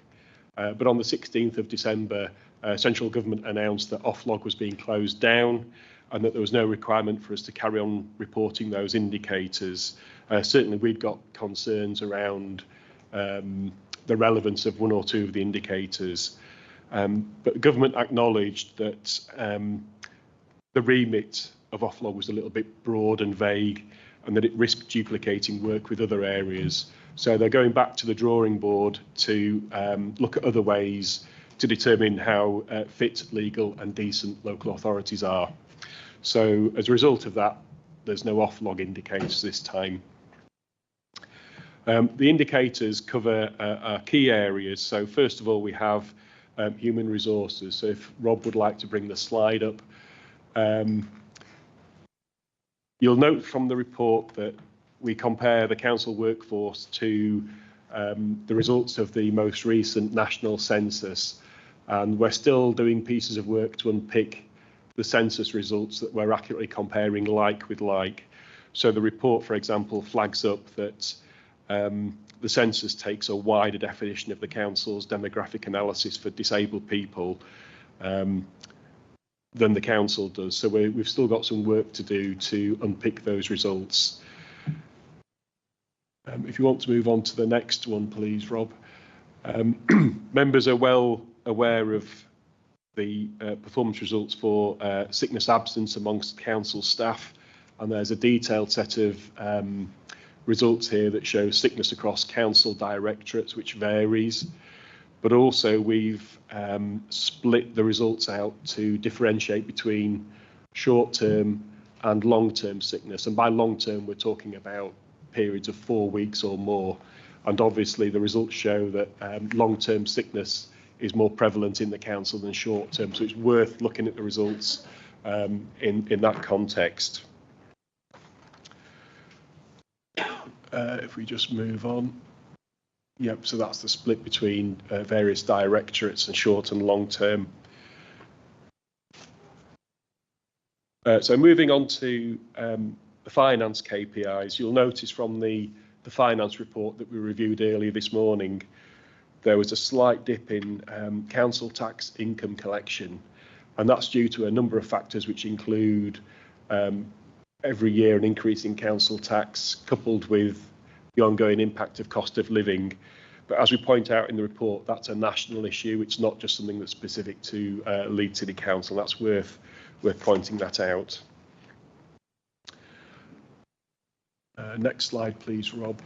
But on the 16th of December, central government announced that Oflog was being closed down and that there was no requirement for us to carry on reporting those indicators. Certainly we've got concerns around the relevance of 1 or 2 of the indicators. But the government acknowledged that the remit of Oflog was a little bit broad and vague, and that it risked duplicating work with other areas. So they're going back to the drawing board to look at other ways to determine how fit, legal and decent local authorities are. So as a result of that, there's no off-log indicators this time. The indicators cover our key areas. So first of all, we have human resources. So if Rob would like to bring the slide up. You'll note from the report that we compare the council workforce to the results of the most recent national census, and we're still doing pieces of work to unpick the census results that we're accurately comparing like with like. So the report, for example, flags up that the census takes a wider definition of the council's demographic analysis for disabled people than the council does. So we've still got some work to do to unpick those results. If you want to move on to the next one, please, Rob. Members are well aware of the performance results for sickness absence amongst council staff, and there's a detailed set of results here that show sickness across council directorates, which varies, but also we've split the results out to differentiate between short-term and long-term sickness, and by long-term we're talking about periods of 4 weeks or more, and obviously the results show that long-term sickness is more prevalent in the council than short-term, so it's worth looking at the results in that context. If we just move on. Yep, so that's the split between various directorates and short and long term. So moving on to the finance KPIs, you'll notice from the finance report that we reviewed earlier this morning, there was a slight dip in council tax income collection, and that's due to a number of factors which include every year an increase in council tax coupled with the ongoing impact of cost of living. But as we point out in the report, that's a national issue. It's not just something that's specific to Leeds City Council. That's worth pointing that out. Next slide, please, Rob.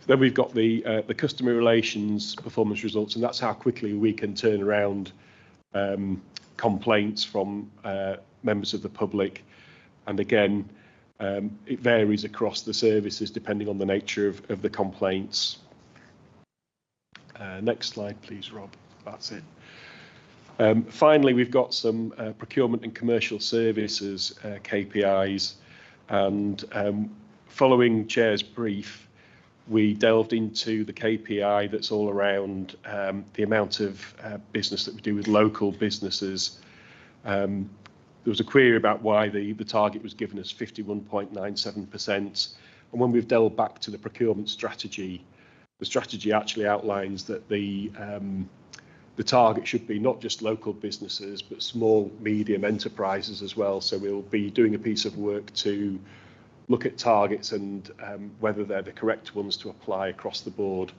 Then we've got the customer relations performance results, and that's how quickly we can turn around complaints from members of the public. And again, it varies across the services depending on the nature of the complaints. Next slide, please, Rob. That's it. Finally, we've got some procurement and commercial services KPIs, and following Chair's brief, we delved into the KPI that's all around the amount of business that we do with local businesses. There was a query about why the target was given as 51.97%. And when we've delved back to the procurement strategy, the strategy actually outlines that the target should be not just local businesses, but small, medium enterprises as well. So we'll be doing a piece of work to look at targets and whether they're the correct ones to apply across the board.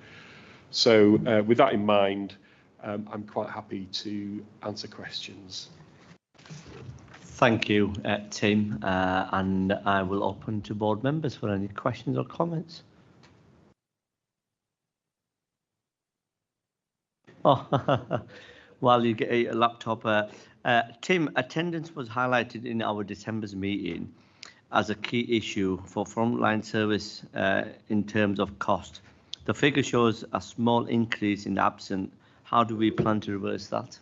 So with that in mind, I'm quite happy to answer questions. Thank you, Tim, and I will open to board members for any questions or comments. Oh, while you get a laptop, Tim, attendance was highlighted in our December's meeting as a key issue for frontline service in terms of cost. The figure shows a small increase in absent. How do we plan to reverse that?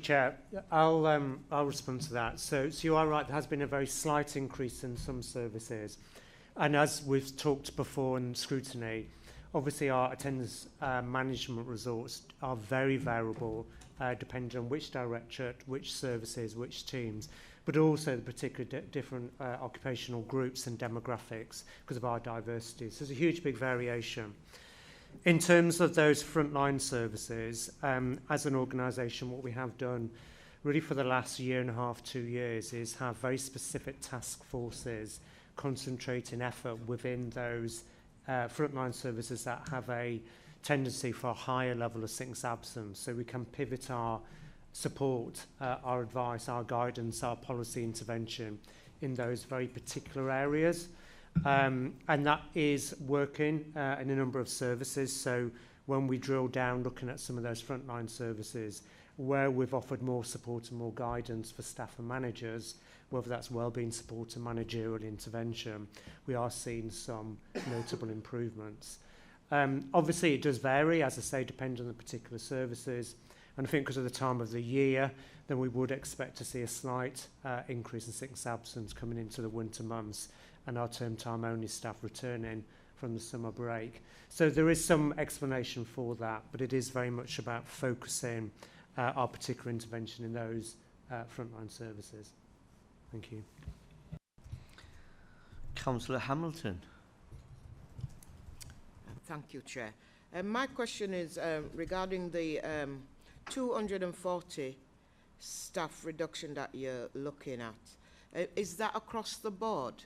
Chair, I'll respond to that. So you are right, there has been a very slight increase in some services. And as we've talked before in scrutiny, obviously our attendance management results are very variable, depending on which directorate, which services, which teams, but also the particular different occupational groups and demographics because of our diversity. So there's a huge, big variation. In terms of those frontline services, as an organisation, what we have done really for the last year and a half, 2 years, is have very specific task forces concentrating effort within those frontline services that have a tendency for a higher level of sickness absence. So we can pivot our support, our advice, our guidance, our policy intervention in those very particular areas. And that is working in a number of services. So when we drill down looking at some of those frontline services, where we've offered more support and more guidance for staff and managers, whether that's wellbeing support and managerial intervention, we are seeing some notable improvements. Obviously, it does vary, as I say, depending on the particular services. And I think because of the time of the year, then we would expect to see a slight increase in sickness absence coming into the winter months and our term time only staff returning from the summer break. So there is some explanation for that, but it is very much about focusing our particular intervention in those frontline services. Thank you. Councillor Hamilton. Thank you, Chair. My question is regarding the 240 staff reduction that you're looking at. Is that across the board,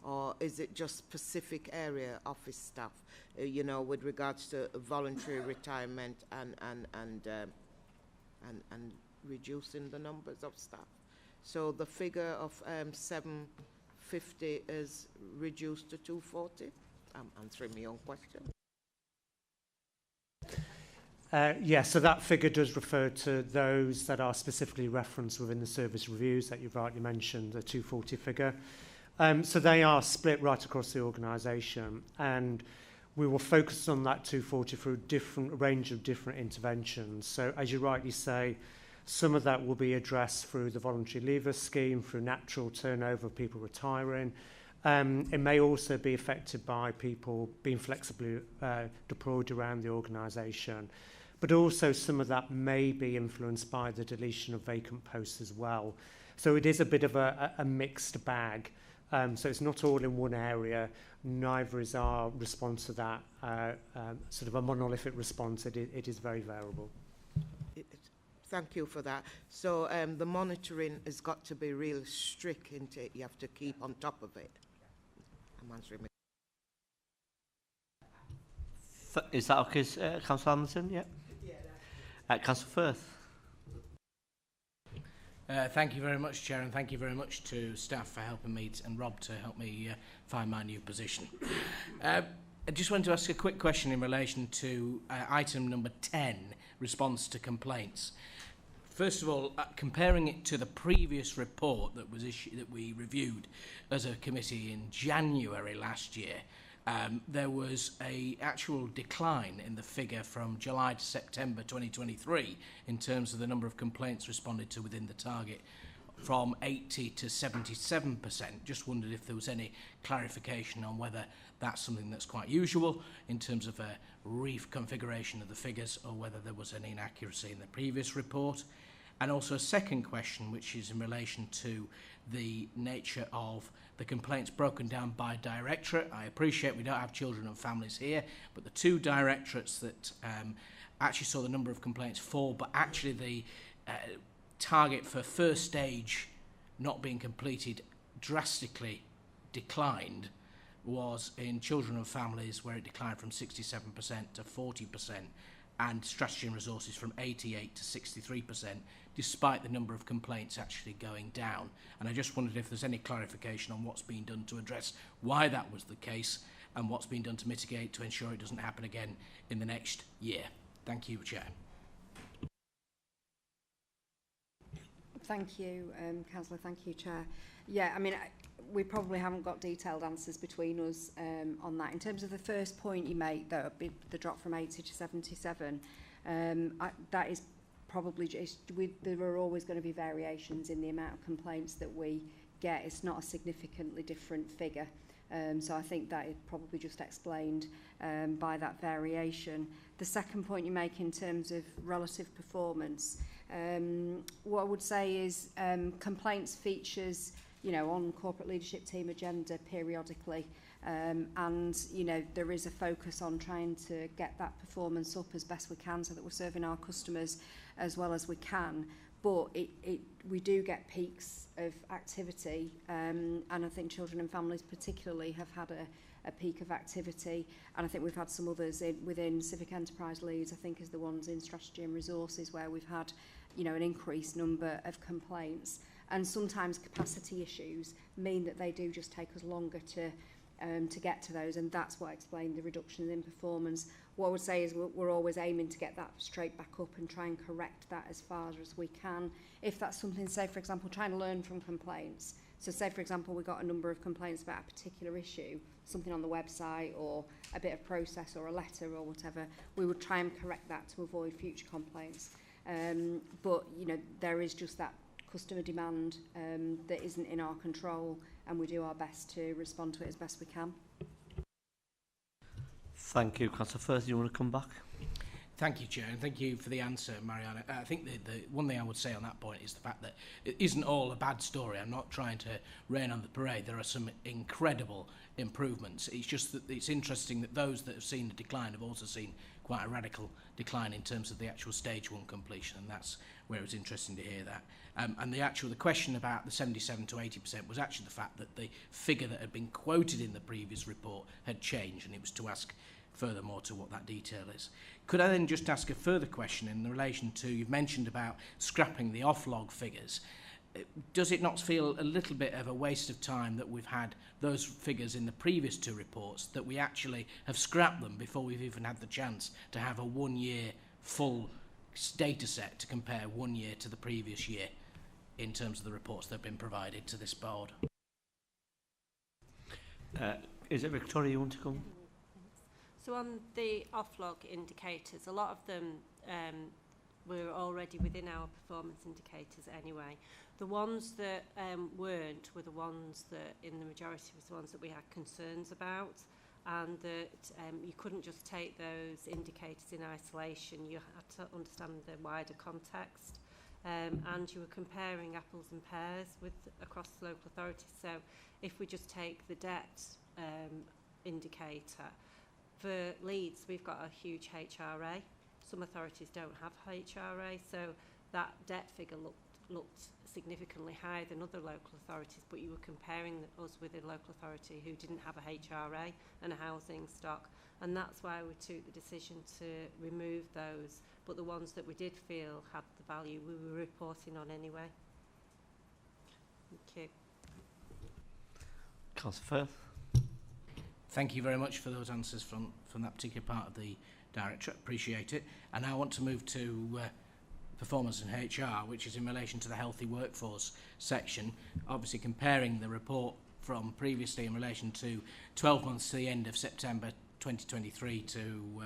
or is it just specific area office staff, you know, with regards to voluntary retirement and reducing the numbers of staff? So the figure of 750 is reduced to 240? I'm answering my own question. Yes, so that figure does refer to those that are specifically referenced within the service reviews that you've rightly mentioned, the 240 figure. So they are split right across the organisation, and we will focus on that 240 through a range of different interventions. So as you rightly say, some of that will be addressed through the voluntary leaver scheme, through natural turnover of people retiring. It may also be affected by people being flexibly deployed around the organisation. But also some of that may be influenced by the deletion of vacant posts as well. So it is a bit of a mixed bag. So it's not all in one area. Neither is our response to that sort of a monolithic response. It is very variable. Thank you for that. So the monitoring has got to be real strict, isn't it? You have to keep on top of it. I'm answering. Is that okay, Councillor Hamilton? Yeah. Councillor Firth. Thank you very much, Chair, and thank you very much to staff for helping me and Rob to help me find my new position. I just wanted to ask a quick question in relation to item number 10, response to complaints. First of all, comparing it to the previous report that was issued, that we reviewed as a committee in January last year, there was an actual decline in the figure from July to September 2023 in terms of the number of complaints responded to within the target, from 80 to 77%. Just wondered if there was any clarification on whether that's something that's quite usual in terms of a reconfiguration of the figures, or whether there was any inaccuracy in the previous report. And also a second question, which is in relation to the nature of the complaints broken down by directorate. I appreciate we don't have children and families here, but the two directorates that actually saw the number of complaints fall, but actually the target for first stage not being completed drastically declined, was in children and families, where it declined from 67% to 40%, and strategy and resources from 88 to 63%, despite the number of complaints actually going down. And I just wondered if there's any clarification on what's been done to address why that was the case, and what's been done to mitigate to ensure it doesn't happen again in the next year. Thank you, Chair. Thank you, Councillor. Thank you, Chair. Yeah, I mean, we probably haven't got detailed answers between us on that. In terms of the first point you make, though, the drop from 80 to 77, that is probably just, there are always going to be variations in the amount of complaints that we get. It's not a significantly different figure. So I think that is probably just explained by that variation. The second point you make in terms of relative performance, what I would say is complaints features, you know, on corporate leadership team agenda periodically, and you know, there is a focus on trying to get that performance up as best we can, so that we're serving our customers as well as we can. But we do get peaks of activity, and I think children and families particularly have had a peak of activity, and I think we've had some others within civic enterprise leads, I think, is the ones in strategy and resources, where we've had, you know, an increased number of complaints. And sometimes capacity issues mean that they do just take us longer to to get to those, and that's what explained the reduction in performance. What I would say is we're always aiming to get that straight back up and try and correct that as far as we can. If that's something, say for example, trying to learn from complaints. So say for example we got a number of complaints about a particular issue, something on the website or a bit of process or a letter or whatever, we would try and correct that to avoid future complaints. But you know, there is just that customer demand that isn't in our control, and we do our best to respond to it as best we can. Thank you. Councillor Firth, you want to come back? Thank you, Chair, and thank you for the answer, Mariana. I think the one thing I would say on that point is the fact that it isn't all a bad story. I'm not trying to rain on the parade. There are some incredible improvements. It's just that it's interesting that those that have seen the decline have also seen quite a radical decline in terms of the actual stage 1 completion, and that's where it's interesting to hear that. And the question about the 77 to 80% was actually the fact that the figure that had been quoted in the previous report had changed, and it was to ask furthermore to what that detail is. Could I then just ask a further question in relation to, you've mentioned about scrapping the off-log figures. Does it not feel a little bit of a waste of time that we've had those figures in the previous 2 reports, that we actually have scrapped them before we've even had the chance to have a 1-year full data set to compare 1 year to the previous year in terms of the reports that have been provided to this board? Is it Victoria you want to come? So on the off-log indicators, a lot of them were already within our performance indicators anyway. The ones that weren't were the ones that, in the majority, was the ones that we had concerns about, and that you couldn't just take those indicators in isolation. You had to understand the wider context, and you were comparing apples and pears across local authorities. So if we just take the debt indicator, for Leeds, we've got a huge HRA. Some authorities don't have HRA, so that debt figure looked significantly higher than other local authorities, but you were comparing us with a local authority who didn't have a HRA and a housing stock, and that's why we took the decision to remove those, but the ones that we did feel had the value we were reporting on anyway. Thank you. Councillor Firth. Thank you very much for those answers from that particular part of the Directorate. Appreciate it. And now I want to move to performance in HR, which is in relation to the healthy workforce section. Obviously comparing the report from previously in relation to 12 months to the end of September 2023 to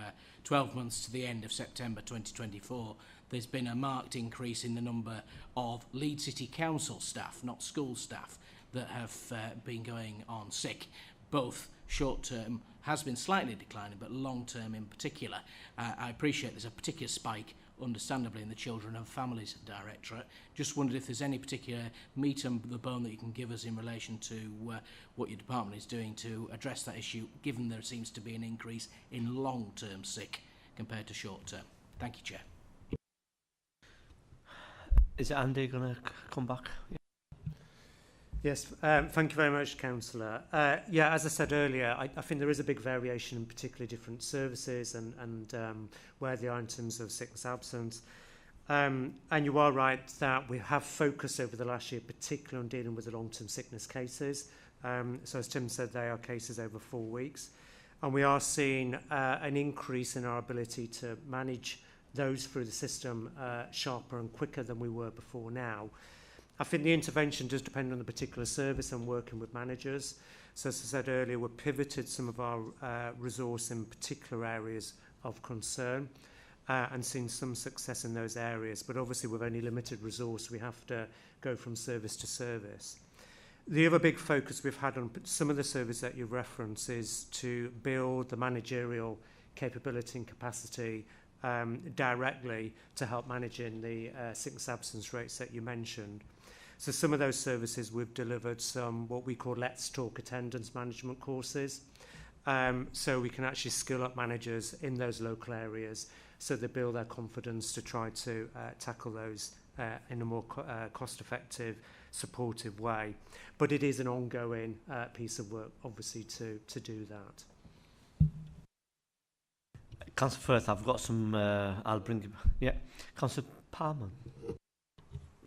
12 months to the end of September 2024, there's been a marked increase in the number of Leeds City Council staff, not school staff, that have been going on sick. Both short-term has been slightly declining, but long-term in particular. I appreciate there's a particular spike, understandably, in the Children and Families Directorate. Just wondered if there's any particular meat on the bone that you can give us in relation to what your department is doing to address that issue, given there seems to be an increase in long-term sick compared to short-term. Thank you, Chair. Is Andy going to come back? Yes, thank you very much, Councillor. Yeah, as I said earlier, I think there is a big variation in particularly different services and where they are in terms of sickness absence. And you are right that we have focused over the last year, particularly on dealing with the long-term sickness cases. So as Tim said, they are cases over 4 weeks. And we are seeing an increase in our ability to manage those through the system sharper and quicker than we were before now. I think the intervention does depend on the particular service and working with managers. So as I said earlier, we've pivoted some of our resource in particular areas of concern and seen some success in those areas. But obviously with only limited resource, we have to go from service to service. The other big focus we've had on some of the services that you reference is to build the managerial capability and capacity directly to help managing the sickness absence rates that you mentioned. So some of those services we've delivered some what we call Let's Talk attendance management courses. So we can actually skill up managers in those local areas so they build their confidence to try to tackle those in a more cost-effective, supportive way. But it is an ongoing piece of work, obviously, to do that. Councillor Firth, I've got some, I'll bring you, yeah. Councillor Palmer.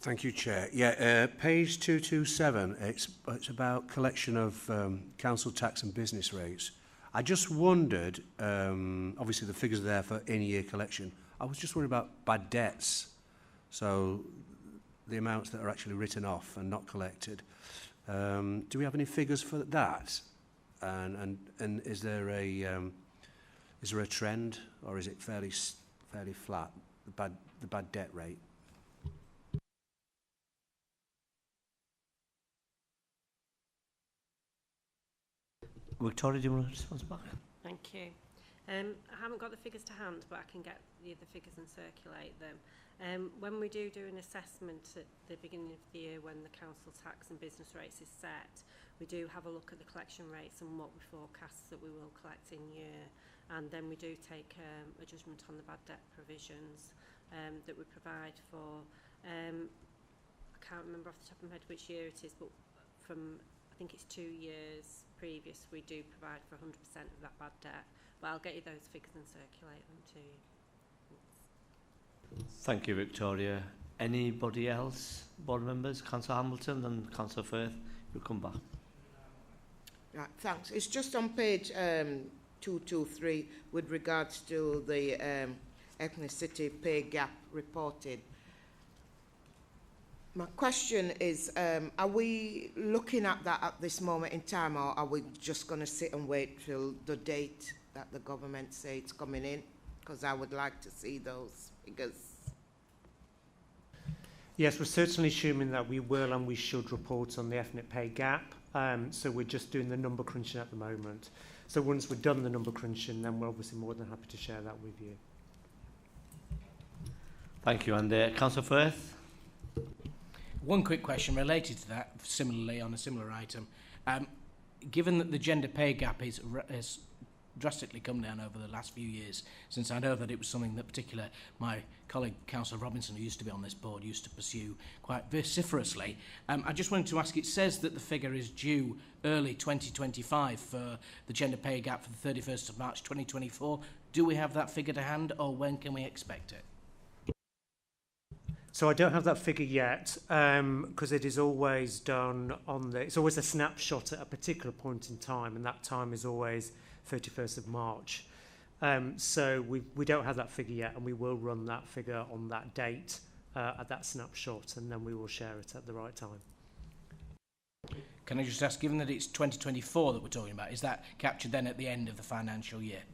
Thank you, Chair. Yeah, page 227, it's about collection of council tax and business rates. I just wondered, obviously the figures are there for in-year collection. I was just wondering about bad debts. So the amounts that are actually written off and not collected. Do we have any figures for that? And is there a trend, or is it fairly flat, the bad debt rate? Victoria, do you want to respond back? Thank you. I haven't got the figures to hand, but I can get the figures and circulate them. When we do an assessment at the beginning of the year when the council tax and business rates is set, we do have a look at the collection rates and what we forecast that we will collect in year, and then we do take a judgment on the bad debt provisions that we provide for. I can't remember off the top of my head which year it is, but from I think it's 2 years previous, we do provide for 100% of that bad debt. But I'll get you those figures and circulate them to you. Thank you, Victoria. Anybody else? Board members? Councillor Hamilton and Councillor Firth, you'll come back. Right, thanks. It's just on page 223 with regards to the ethnicity pay gap reported. My question is, are we looking at that at this moment in time, or are we just going to sit and wait till the date that the government say it's coming in? Because I would like to see those figures. Yes, we're certainly assuming that we will and we should report on the ethnic pay gap. So we're just doing the number crunching at the moment. So once we've done the number crunching, then we're obviously more than happy to share that with you. Thank you. And Councillor Firth? One quick question related to that, similarly on a similar item. Given that the gender pay gap has drastically come down over the last few years, since I know that it was something that particular my colleague Councillor Robinson, who used to be on this board, used to pursue quite vociferously. I just wanted to ask, it says that the figure is due early 2025 for the gender pay gap for the 31st of March 2024. Do we have that figure to hand, or when can we expect it? So I don't have that figure yet, because it is always done on it's always a snapshot at a particular point in time, and that time is always 31st of March. So we don't have that figure yet, and we will run that figure on that date at that snapshot, and then we will share it at the right time. Can I just ask, given that it's 2024 that we're talking about, is that captured then at the end of the financial year?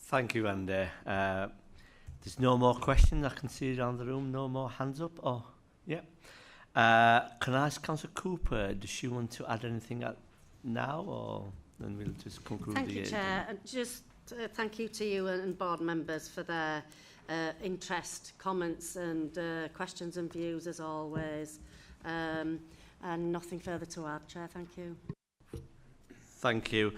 Thank you, Andy. There's no more questions. I can see around the room. No more hands up. Oh, yeah. Can I ask Councillor Cooper, does she want to add anything now, or then we'll just conclude Thank the you, Chair. And just thank you to you and board members for their interest, comments and questions and views as always. And nothing further to add, Chair. Thank you. Thank you.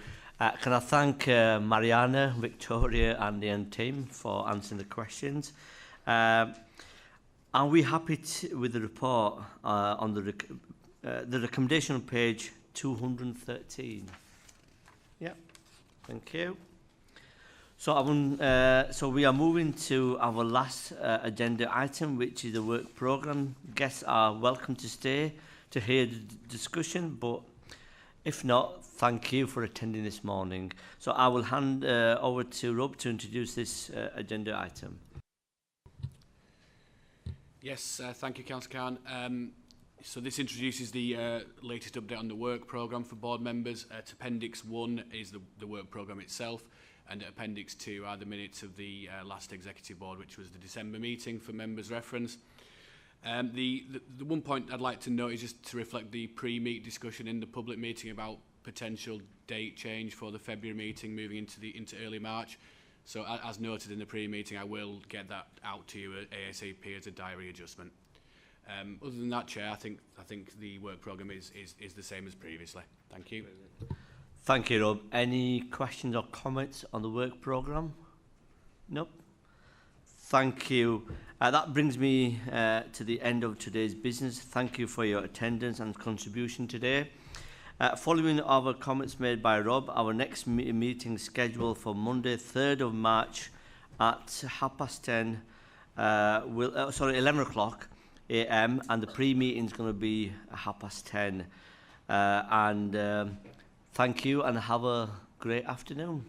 Can I thank Mariana, Victoria and team for answering the questions. Are we happy with the report on the recommendation on page 213? Yeah, thank you. So, so we are moving to our last agenda item, which is the work programme. Guests are welcome to stay to hear the discussion, but if not, thank you for attending this morning. So I will hand over to Rob to introduce this agenda item. Yes, thank you, Councillor Khan. So this introduces the latest update on the work programme for board members. Appendix 1 is the work programme itself, and Appendix 2 are the minutes of the last executive board, which was the December meeting for members' reference. The one point I'd like to note is just to reflect the pre-meet discussion in the public meeting about potential date change for the February meeting moving into early March. So as noted in the pre-meeting, I will get that out to you at ASAP as a diary adjustment. Other than that, Chair, I think the work programme is the same as previously. Thank you. Thank you, Rob. Any questions or comments on the work programme? Nope. Thank you. That brings me to the end of today's business. Thank you for your attendance and contribution today. Following our comments made by Rob, our next meeting is scheduled for Monday, 3rd of March at 10:30 sorry, 11 o'clock a.m. and the pre-meeting is going to be 10:30. Thank you and have a great afternoon.